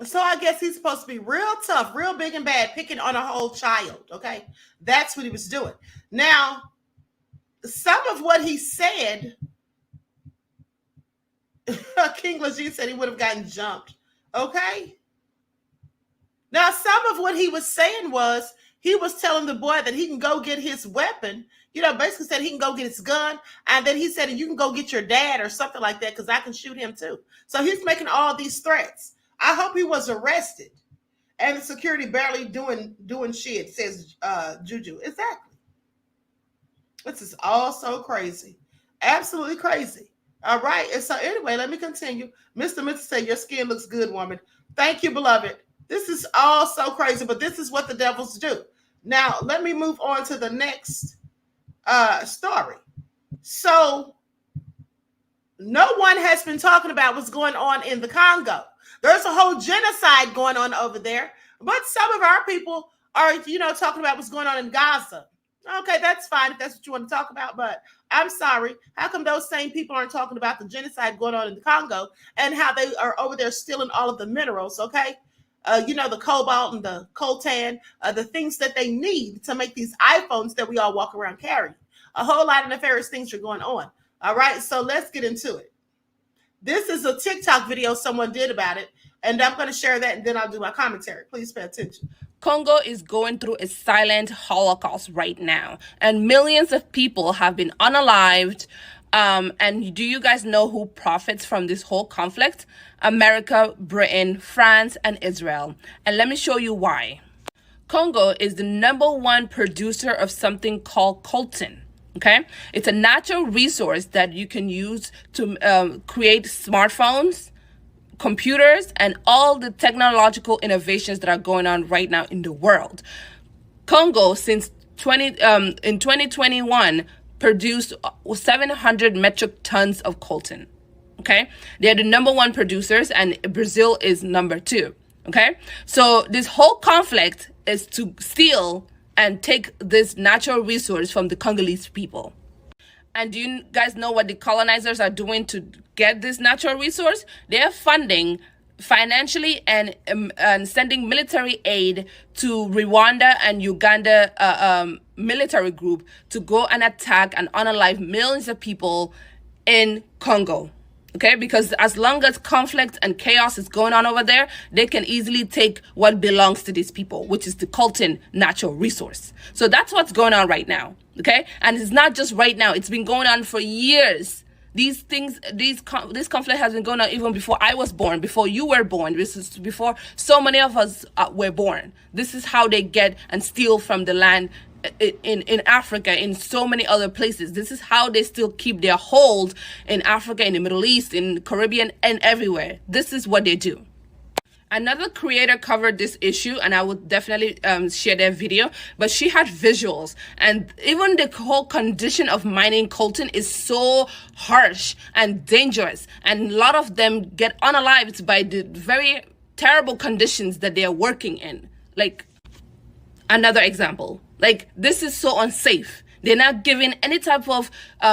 So I guess he's supposed to be real tough, real big and bad, picking on a whole child, okay? That's what he was doing. Now, some of what he said, King Legit said he would have gotten jumped, okay? Now, some of what he was saying was, he was telling the boy that he can go get his weapon, basically said he can go get his gun, and then he said, you can go get your dad or something like that, because I can shoot him too. So he's making all these threats. I hope he was arrested. And the security barely doing shit, says Juju. Exactly. This is all so crazy. Absolutely crazy. All right. And so anyway, let me continue. Mr. Mitchell said, your skin looks good, woman. Thank you, beloved. This is all so crazy, but this is what the devils do. Now, let me move on to the next story. So no one has been talking about what's going on in the Congo. There's a whole genocide going on over there, but some of our people are, talking about what's going on in Gaza. Okay, that's fine if that's what you want to talk about, but I'm sorry. How come those same people aren't talking about the genocide going on in the Congo and how they are over there stealing all of the minerals, okay? The cobalt and the coltan, the things that they need to make these iPhones that we all walk around carrying. A whole lot of nefarious things are going on. All right, so let's get into it. This is a TikTok video someone did about it, and I'm going to share that, and then I'll do my commentary. Please pay attention.
Congo is going through a silent Holocaust right now, and millions of people have been unalived. And do you guys know who profits from this whole conflict? America, Britain, France, and Israel. And let me show you why. Congo is the #1 producer of something called coltan. Okay, it's a natural resource that you can use to create smartphones, computers, and all the technological innovations that are going on right now in the world. Congo, since in 2021, produced 700 metric tons of coltan. Okay, they're the #1 producers, and Brazil is #2. Okay, so this whole conflict is to steal and take this natural resource from the Congolese people. And do you guys know what the colonizers are doing to get this natural resource? They're funding financially and sending military aid to Rwanda and Uganda military group to go and attack and unalive millions of people in Congo. Okay, because as long as conflict and chaos is going on over there, they can easily take what belongs to these people, which is the coltan natural resource. So that's what's going on right now. Okay, and it's not just right now; it's been going on for years. This conflict has been going on even before I was born, before you were born. This is before so many of us were born. This is how they get and steal from the land in Africa, in so many other places. This is how they still keep their hold in Africa, in the Middle East, in the Caribbean, and everywhere. This is what they do. Another creator covered this issue, and I would definitely share their video, but she had visuals, and even the whole condition of mining coltan is so harsh and dangerous, and a lot of them get unalived by the very terrible conditions that they are working in. Like, another example, like, this is so unsafe. They're not giving any type of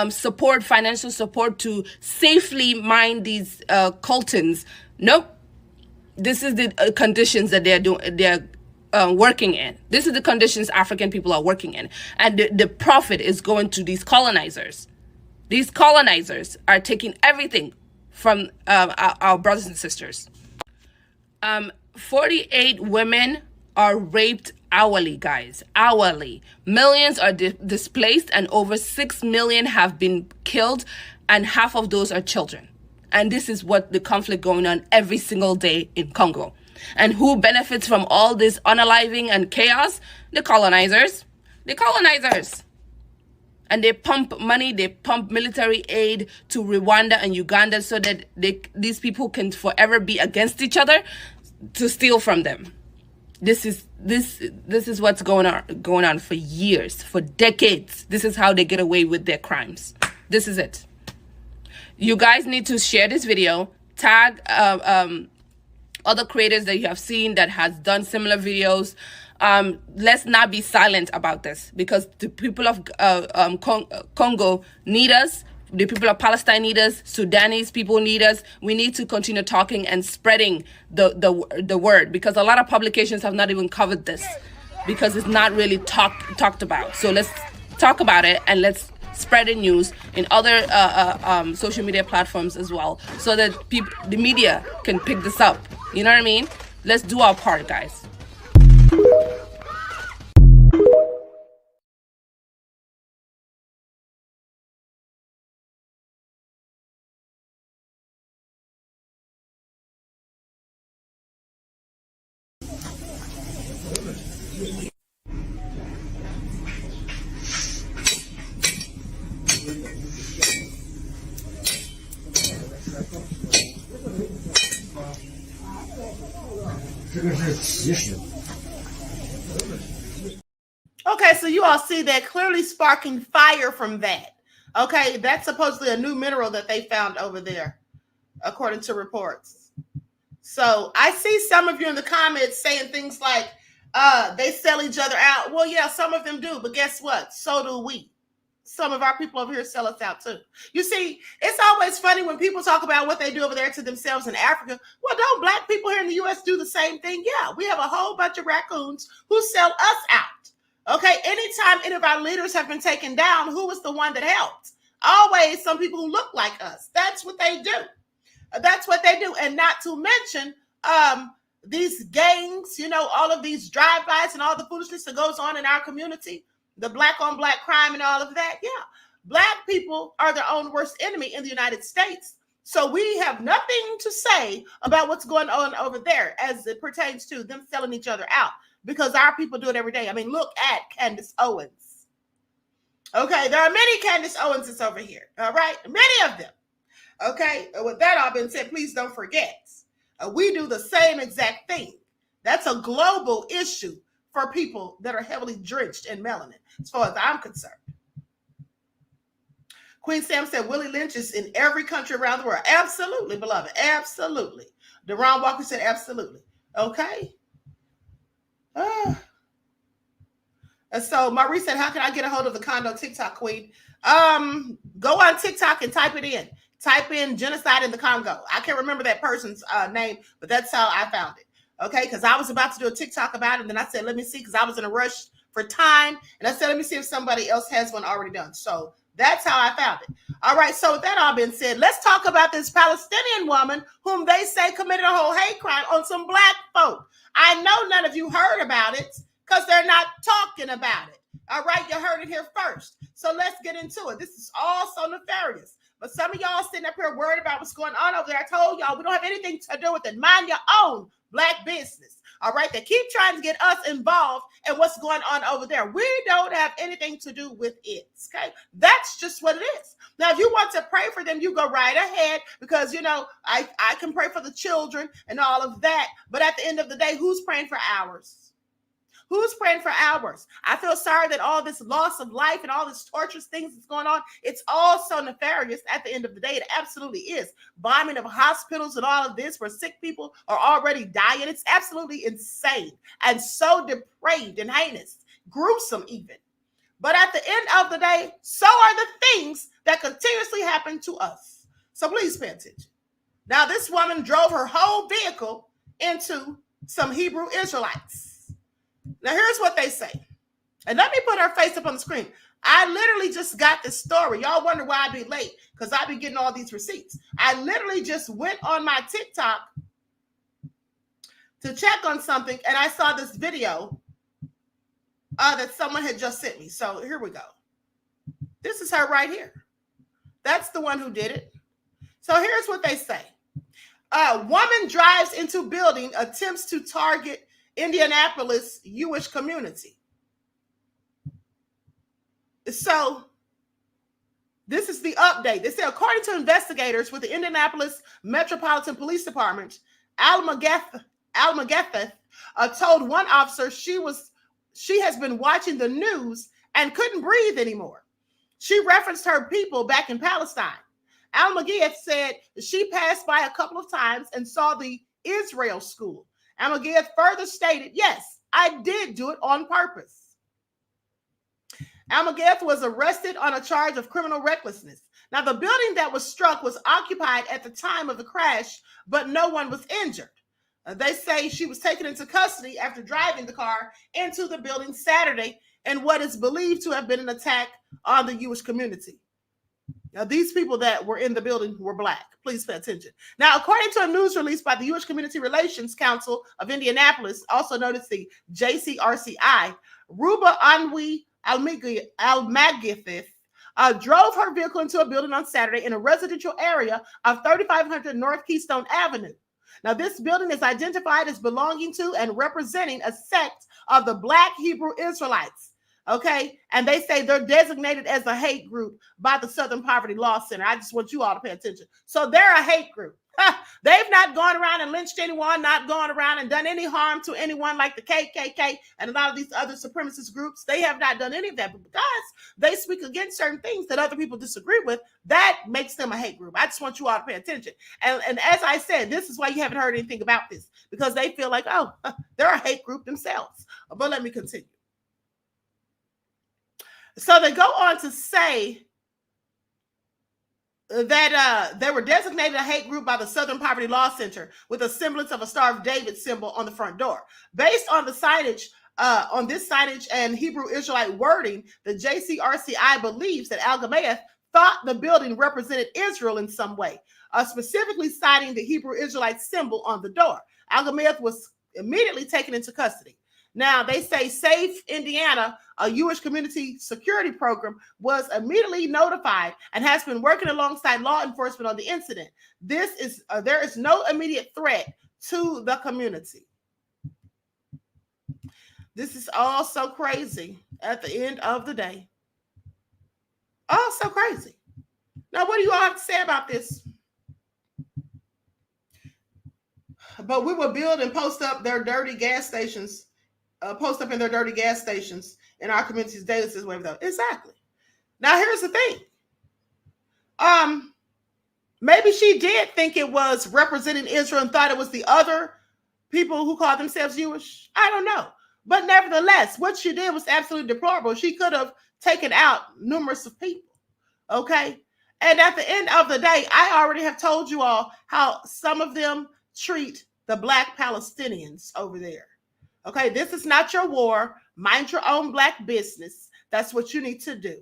support, financial support, to safely mine these coltans. Nope. This is the conditions that they're working in. This is the conditions African people are working in. And the profit is going to these colonizers. These colonizers are taking everything from our brothers and sisters. 48 women are raped hourly, guys. Hourly. Millions are displaced, and over 6 million have been killed, and half of those are children. And this is what the conflict going on every single day in Congo. And who benefits from all this unaliving and chaos? The colonizers. The colonizers. And they pump money, they pump military aid to Rwanda and Uganda so that these people can forever be against each other to steal from them. This is what's going on for years, for decades. This is how they get away with their crimes. This is it. You guys need to share this video, tag other creators that you have seen that has done similar videos. Let's not be silent about this, because the people of Congo need us. The people of Palestine need us. Sudanese people need us. We need to continue talking and spreading the word, because a lot of publications have not even covered this, because it's not really talked about. So let's talk about it, and let's spread the news in other social media platforms as well, so that the media can pick this up. You know what I mean? Let's do our part, guys.
Okay, so you all see that clearly sparking fire from that. Okay, that's supposedly a new mineral that they found over there, according to reports. So I see some of you in the comments saying things like, they sell each other out. Well, yeah, some of them do, but guess what? So do we. Some of our people over here sell us out too. You see, it's always funny when people talk about what they do over there to themselves in Africa. Well, don't black people here in the U.S. do the same thing? Yeah, we have a whole bunch of raccoons who sell us out. Okay, anytime any of our leaders have been taken down, who was the one that helped? Always some people who look like us. That's what they do. That's what they do. And not to mention these gangs, you know, all of these drive-bys and all the foolishness that goes on in our community, the black on black crime and all of that. Yeah, black people are their own worst enemy in the United States. So we have nothing to say about what's going on over there as it pertains to them selling each other out, because our people do it every day. I mean, look at Candace Owens. Okay, there are many Candace Owenses over here. All right, many of them. Okay, with that all being said, please don't forget, we do the same exact thing. That's a global issue for people that are heavily drenched in melanin, as far as I'm concerned. Queen Sam said Willie Lynch is in every country around the world. Absolutely, beloved. Absolutely. Deron Walker said absolutely. Okay. And so Marie said, how can I get a hold of the condo TikTok queen? Go on TikTok and type it in. Type in genocide in the Congo. I can't remember that person's name, but that's how I found it. Okay, because I was about to do a TikTok about it, and then I said, let me see, because I was in a rush for time, and I said, let me see if somebody else has one already done. So that's how I found it. All right, so with that all being said, let's talk about this Palestinian woman whom they say committed a whole hate crime on some black folk. I know none of you heard about it because they're not talking about it. All right, you heard it here first. So let's get into it. This is all so nefarious. But some of y'all sitting up here worried about what's going on over there. I told y'all we don't have anything to do with it. Mind your own black business. All right, they keep trying to get us involved in what's going on over there. We don't have anything to do with it. Okay, that's just what it is. Now, if you want to pray for them, you go right ahead, because you know I can pray for the children and all of that. But at the end of the day, who's praying for ours? Who's praying for ours? I feel sorry that all this loss of life and all this torturous things that's going on, it's all so nefarious at the end of the day. It absolutely is. Bombing of hospitals and all of this where sick people are already dying. It's absolutely insane and so depraved and heinous, gruesome even. But at the end of the day, so are the things that continuously happen to us. So please pay attention. Now, this woman drove her whole vehicle into some Hebrew Israelites. Now, here's what they say. And let me put her face up on the screen. I literally just got this story. Y'all wonder why I be late, because I be getting all these receipts. I literally just went on my TikTok to check on something, and I saw this video that someone had just sent me. So here we go. This is her right here. That's the one who did it. So here's what they say. Woman drives into building, attempts to target Indianapolis Jewish community. So this is the update. They say, according to investigators with the Indianapolis Metropolitan Police Department, Ahmadiyyah told one officer she has been watching the news and couldn't breathe anymore. She referenced her people back in Palestine. Ahmadiyyah said she passed by a couple of times and saw the Israel school. Ahmadiyyah further stated, yes, I did do it on purpose. Ahmadiyyah was arrested on a charge of criminal recklessness. Now, the building that was struck was occupied at the time of the crash, but no one was injured. They say she was taken into custody after driving the car into the building Saturday in what is believed to have been an attack on the Jewish community. Now, these people that were in the building were black. Please pay attention. Now, according to a news release by the Jewish Community Relations Council of Indianapolis, also known as the JCRCI, Ruba Anwi Almagithith drove her vehicle into a building on Saturday in a residential area of 3500 North Keystone Avenue. Now, this building is identified as belonging to and representing a sect of the Black Hebrew Israelites. Okay. And they say they're designated as a hate group by the Southern Poverty Law Center. I just want you all to pay attention. So they're a hate group. They've not gone around and lynched anyone, not gone around and done any harm to anyone like the KKK and a lot of these other supremacist groups. They have not done any of that. But because they speak against certain things that other people disagree with, that makes them a hate group. I just want you all to pay attention. And as I said, this is why you haven't heard anything about this, because they feel like, oh, they're a hate group themselves. But let me continue. So they go on to say that they were designated a hate group by the Southern Poverty Law Center with a semblance of a Star of David symbol on the front door. Based on the signage, on this signage and Hebrew Israelite wording, the JCRCI believes that Ahmadiyyah thought the building represented Israel in some way, specifically citing the Hebrew Israelite symbol on the door. Ahmadiyyah was immediately taken into custody. Now, they say Safe Indiana, a Jewish community security program, was immediately notified and has been working alongside law enforcement on the incident. There is no immediate threat to the community. This is all so crazy at the end of the day. All so crazy. Now, what do you all have to say about this? But we will build and post up their dirty gas stations. Post up in their dirty gas stations in our communities daily, says whatever. Exactly. Now here's the thing. Maybe she did think it was representing Israel and thought it was the other people who call themselves Jewish. I don't know. But nevertheless, what she did was absolutely deplorable. She could have taken out numerous of people. Okay. And at the end of the day, I already have told you all how some of them treat the Black Palestinians over there. Okay, this is not your war. Mind your own Black business. That's what you need to do.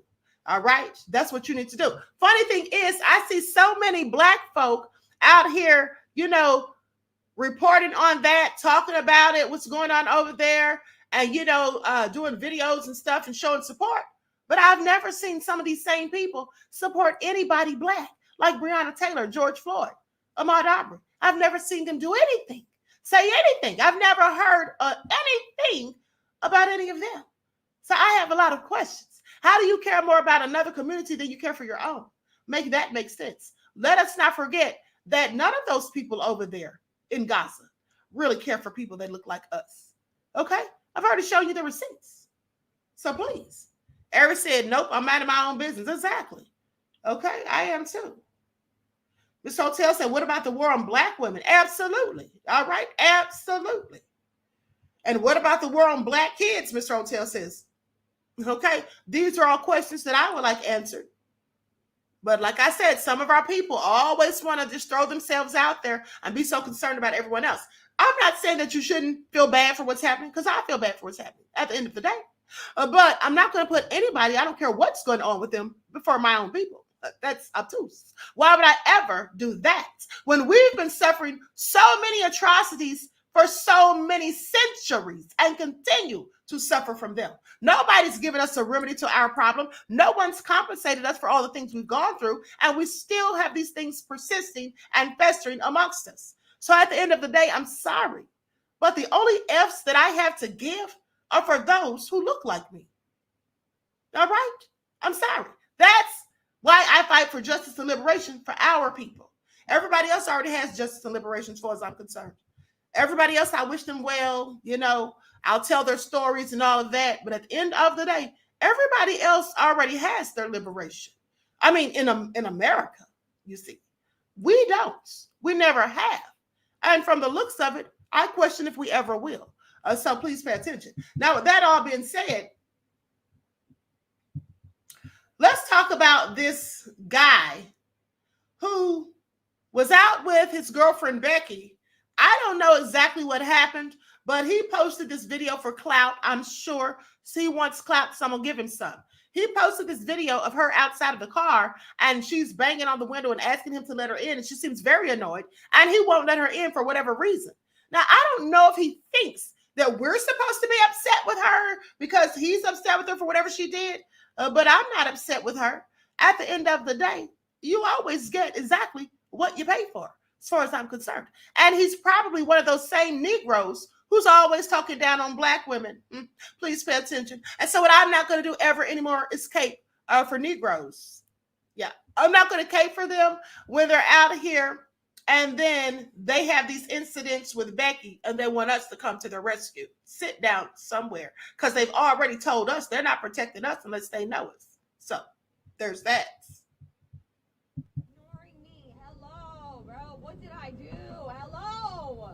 All right, that's what you need to do. Funny thing is, I see so many Black folk out here, you know, reporting on that, talking about it, what's going on over there, and, you know, doing videos and stuff and showing support. But I've never seen some of these same people support anybody Black, like Breonna Taylor, George Floyd, Ahmaud Arbery. I've never seen them do anything. Say anything. I've never heard anything about any of them. So I have a lot of questions. How do you care more about another community than you care for your own? Make that make sense. Let us not forget that none of those people over there in Gaza really care for people that look like us. Okay? I've already shown you the receipts. So please. Eric said, nope, I'm minding my own business. Exactly. Okay? I am too. Ms. Hotel said, what about the war on Black women? Absolutely. All right. Absolutely. And what about the war on Black kids? Mr. Hotel says. Okay. These are all questions that I would like answered. But like I said, some of our people always want to just throw themselves out there and be so concerned about everyone else. I'm not saying that you shouldn't feel bad for what's happening, because I feel bad for what's happening at the end of the day. But I'm not going to put anybody, I don't care what's going on with them, before my own people. That's obtuse. Why would I ever do that when we've been suffering so many atrocities for so many centuries and continue to suffer from them? Nobody's given us a remedy to our problem. No one's compensated us for all the things we've gone through, and we still have these things persisting and festering amongst us. So at the end of the day, I'm sorry, but the only F's that I have to give are for those who look like me. All right? I'm sorry. That's why I fight for justice and liberation for our people. Everybody else already has justice and liberation as far as I'm concerned. Everybody else, I wish them well. You know, I'll tell their stories and all of that. But at the end of the day, everybody else already has their liberation. I mean, in America, you see, we don't. We never have. And from the looks of it, I question if we ever will. So please pay attention. Now, with that all being said, let's talk about this guy who was out with his girlfriend, Becky. I don't know exactly what happened, but he posted this video for clout, I'm sure. So he wants clout, so I'm going to give him some. He posted this video of her outside of the car, and she's banging on the window and asking him to let her in, and she seems very annoyed, and he won't let her in for whatever reason. Now, I don't know if he thinks that we're supposed to be upset with her because he's upset with her for whatever she did. But I'm not upset with her. At the end of the day, you always get exactly what you pay for, as far as I'm concerned. And he's probably one of those same Negroes who's always talking down on black women. Please pay attention. And so what I'm not going to do ever anymore is cape for Negroes. Yeah, I'm not going to cape for them when they're out here and then they have these incidents with Becky and they want us to come to their rescue. Sit down somewhere because they've already told us they're not protecting us unless they know us. So there's that.
Ignoring me. Hello, bro. What did I do? Hello.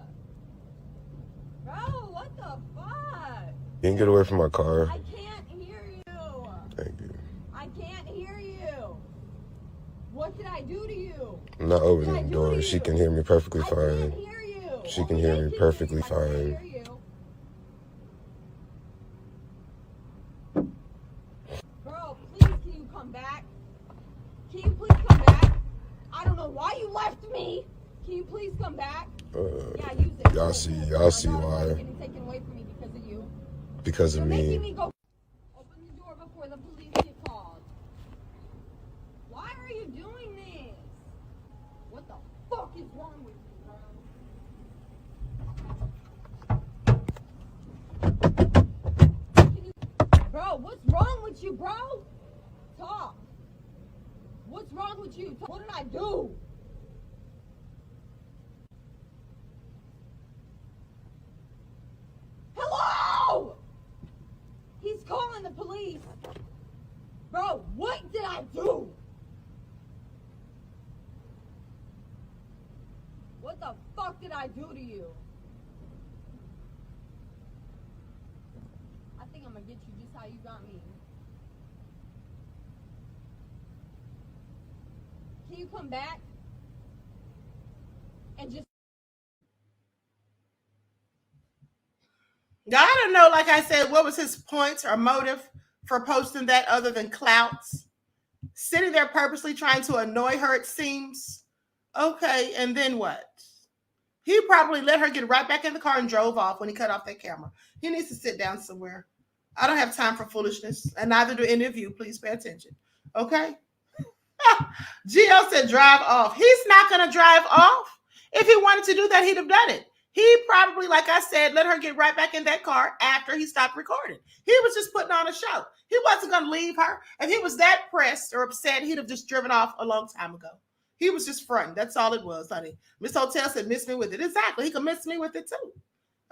Bro, what the fuck?
You can get away from my car.
I can't hear you.
Thank you.
I can't hear you. What did I do to you?
I'm not opening the door. She can hear me perfectly fine.
I can't hear you.
She can hear me perfectly fine.
Bro, please, can you come back? Can you please come back? I don't know why you left me. Can you please come back? Yeah, use it.
Y'all see why.
Getting taken away from me because of you.
Because of
You're
me.
making me go. Open the door before the police get called. Why are you doing this? What the fuck is wrong with you, bro? Bro, what's wrong with you, bro? Talk. What's wrong with you? What did I do? Hello! He's calling the police. Bro, what did I do? What the fuck did I do to you? I think I'm gonna get you just how you got me. Can you come back? And just
I don't know, like I said, what was his point or motive for posting that other than clouts? Sitting there purposely trying to annoy her, it seems. Okay, and then what? He probably let her get right back in the car and drove off when he cut off that camera. He needs to sit down somewhere. I don't have time for foolishness, and neither do any of you. Please pay attention. Okay? Gio said drive off. He's not going to drive off. If he wanted to do that, he'd have done it. He probably, like I said, let her get right back in that car after he stopped recording. He was just putting on a show. He wasn't going to leave her. If he was that pressed or upset, he'd have just driven off a long time ago. He was just fronting. That's all it was, honey. Miss Hotel said, miss me with it. Exactly. He could miss me with it too.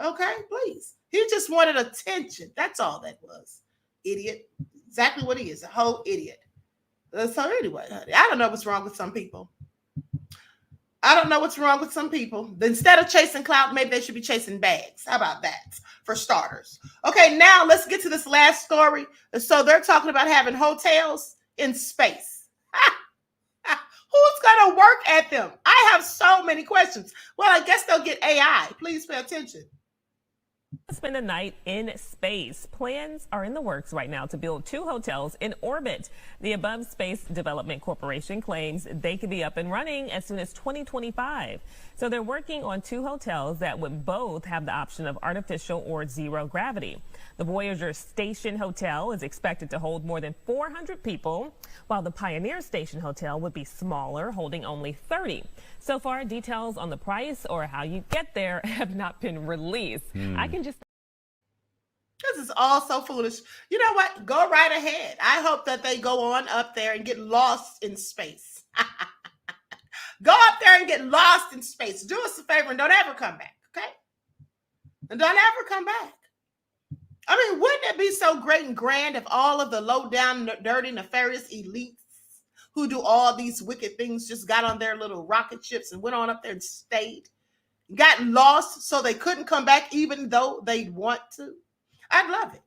Okay, please. He just wanted attention. That's all that was. Idiot. Exactly what he is, a whole idiot. So anyway, honey, I don't know what's wrong with some people. I don't know what's wrong with some people. Instead of chasing clout, maybe they should be chasing bags. How about that, for starters? Okay, now let's get to this last story. So they're talking about having hotels in space. Who's going to work at them? I have so many questions. Well, I guess they'll get AI. Please pay attention.
Spend a night in space. Plans are in the works right now to build 2 hotels in orbit. The Above Space Development Corporation claims they could be up and running as soon as 2025. So they're working on 2 hotels that would both have the option of artificial or zero gravity. The Voyager Station Hotel is expected to hold more than 400 people, while the Pioneer Station Hotel would be smaller, holding only 30. So far, details on the price or how you get there have not been released. I can just...
This is all so foolish. You know what? Go right ahead. I hope that they go on up there and get lost in space. Go up there and get lost in space. Do us a favor and don't ever come back, okay? And don't ever come back. I mean, wouldn't it be so great and grand if all of the low-down, dirty, nefarious elites who do all these wicked things just got on their little rocket ships and went on up there and stayed, got lost so they couldn't come back even though they'd want to? I'd love it.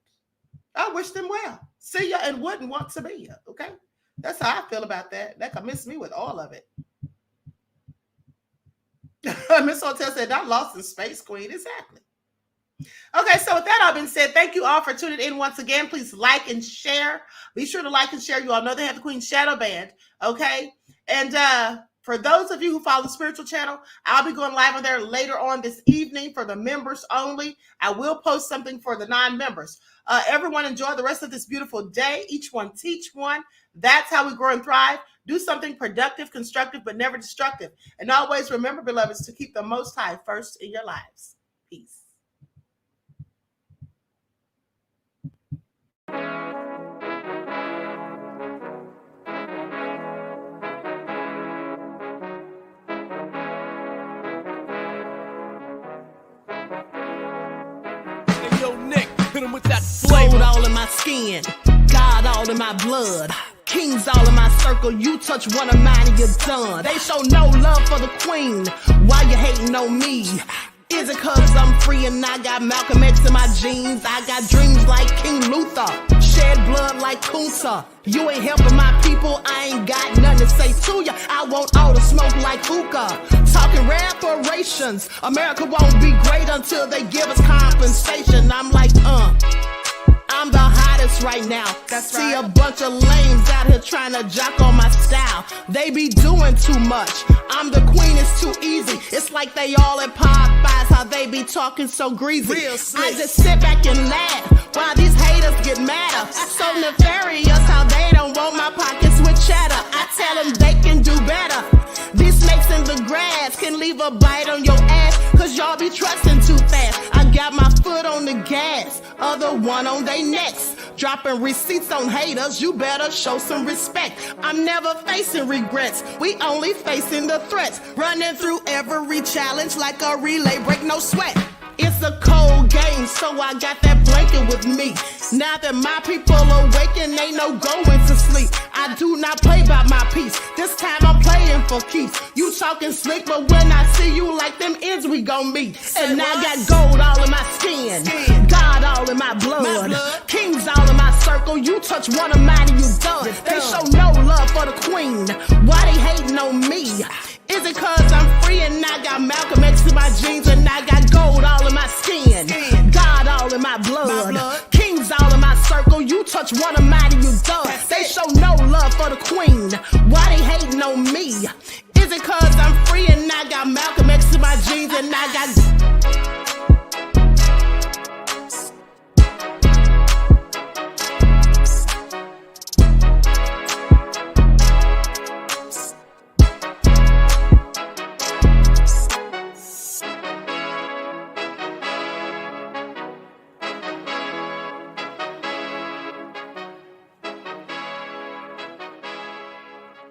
I wish them well. See ya and wouldn't want to be ya, okay? That's how I feel about that. That could miss me with all of it. Miss Hotel said, not lost in space, Queen. Exactly. Okay, so with that all being said, thank you all for tuning in once again. Please like and share. Be sure to like and share. You all know they have the Queen Shadow Band, okay? And for those of you who follow the spiritual channel, I'll be going live on there later on this evening for the members only. I will post something for the non-members. Everyone enjoy the rest of this beautiful day. Each one teach one. That's how we grow and thrive. Do something productive, constructive, but never destructive. And always remember, beloveds, to keep the Most High first in your lives. Peace.
hit him with that flavor.
Gold all in my skin, God all in my blood. Kings all in my circle, you touch one of mine and you're done. They show no love for the queen, why you hating on me? Is it cause I'm free and I got Malcolm X in my jeans? I got dreams like King Luther, shed blood like Kunta. You ain't helping my people, I ain't got nothing to say to ya. I want all the smoke like hookah. Talking reparations, America won't be great until they give us compensation. I'm like, I'm the hottest right now.
That's
See
right.
a bunch of lames out here trying to jock on my style. They be doing too much. I'm the queen, it's too easy. It's like they all at Popeyes, how they be talking so greasy.
Real slick.
I just sit back and laugh while these haters get madder. So nefarious how they don't want my pockets with cheddar. I tell them they can do better. These snakes in the grass can leave a bite on your ass, cause y'all be trusting too fast. I got my foot on the gas, other one on they necks. Dropping receipts on haters, you better show some respect. I'm never facing regrets, we only facing the threats. Running through every challenge like a relay, break no sweat. It's a cold game, so I got that blanket with me. Now that my people awaken, ain't no going to sleep. I do not play by my piece, this time I'm playing for keeps. You talking slick, but when I see you like them ends, we gon' meet. And I got gold all in my skin, God all in my blood. Kings all in my circle, you touch one of mine and you done. They show no love for the queen, why they hating on me? Is it cause I'm free and I got Malcolm X in my jeans and I got gold all in my skin, God all in my blood. Kings all in my circle, you touch one of mine and you done. They show no love for the queen, why they hating on me? Is it cause I'm free and I got Malcolm X in my jeans and I got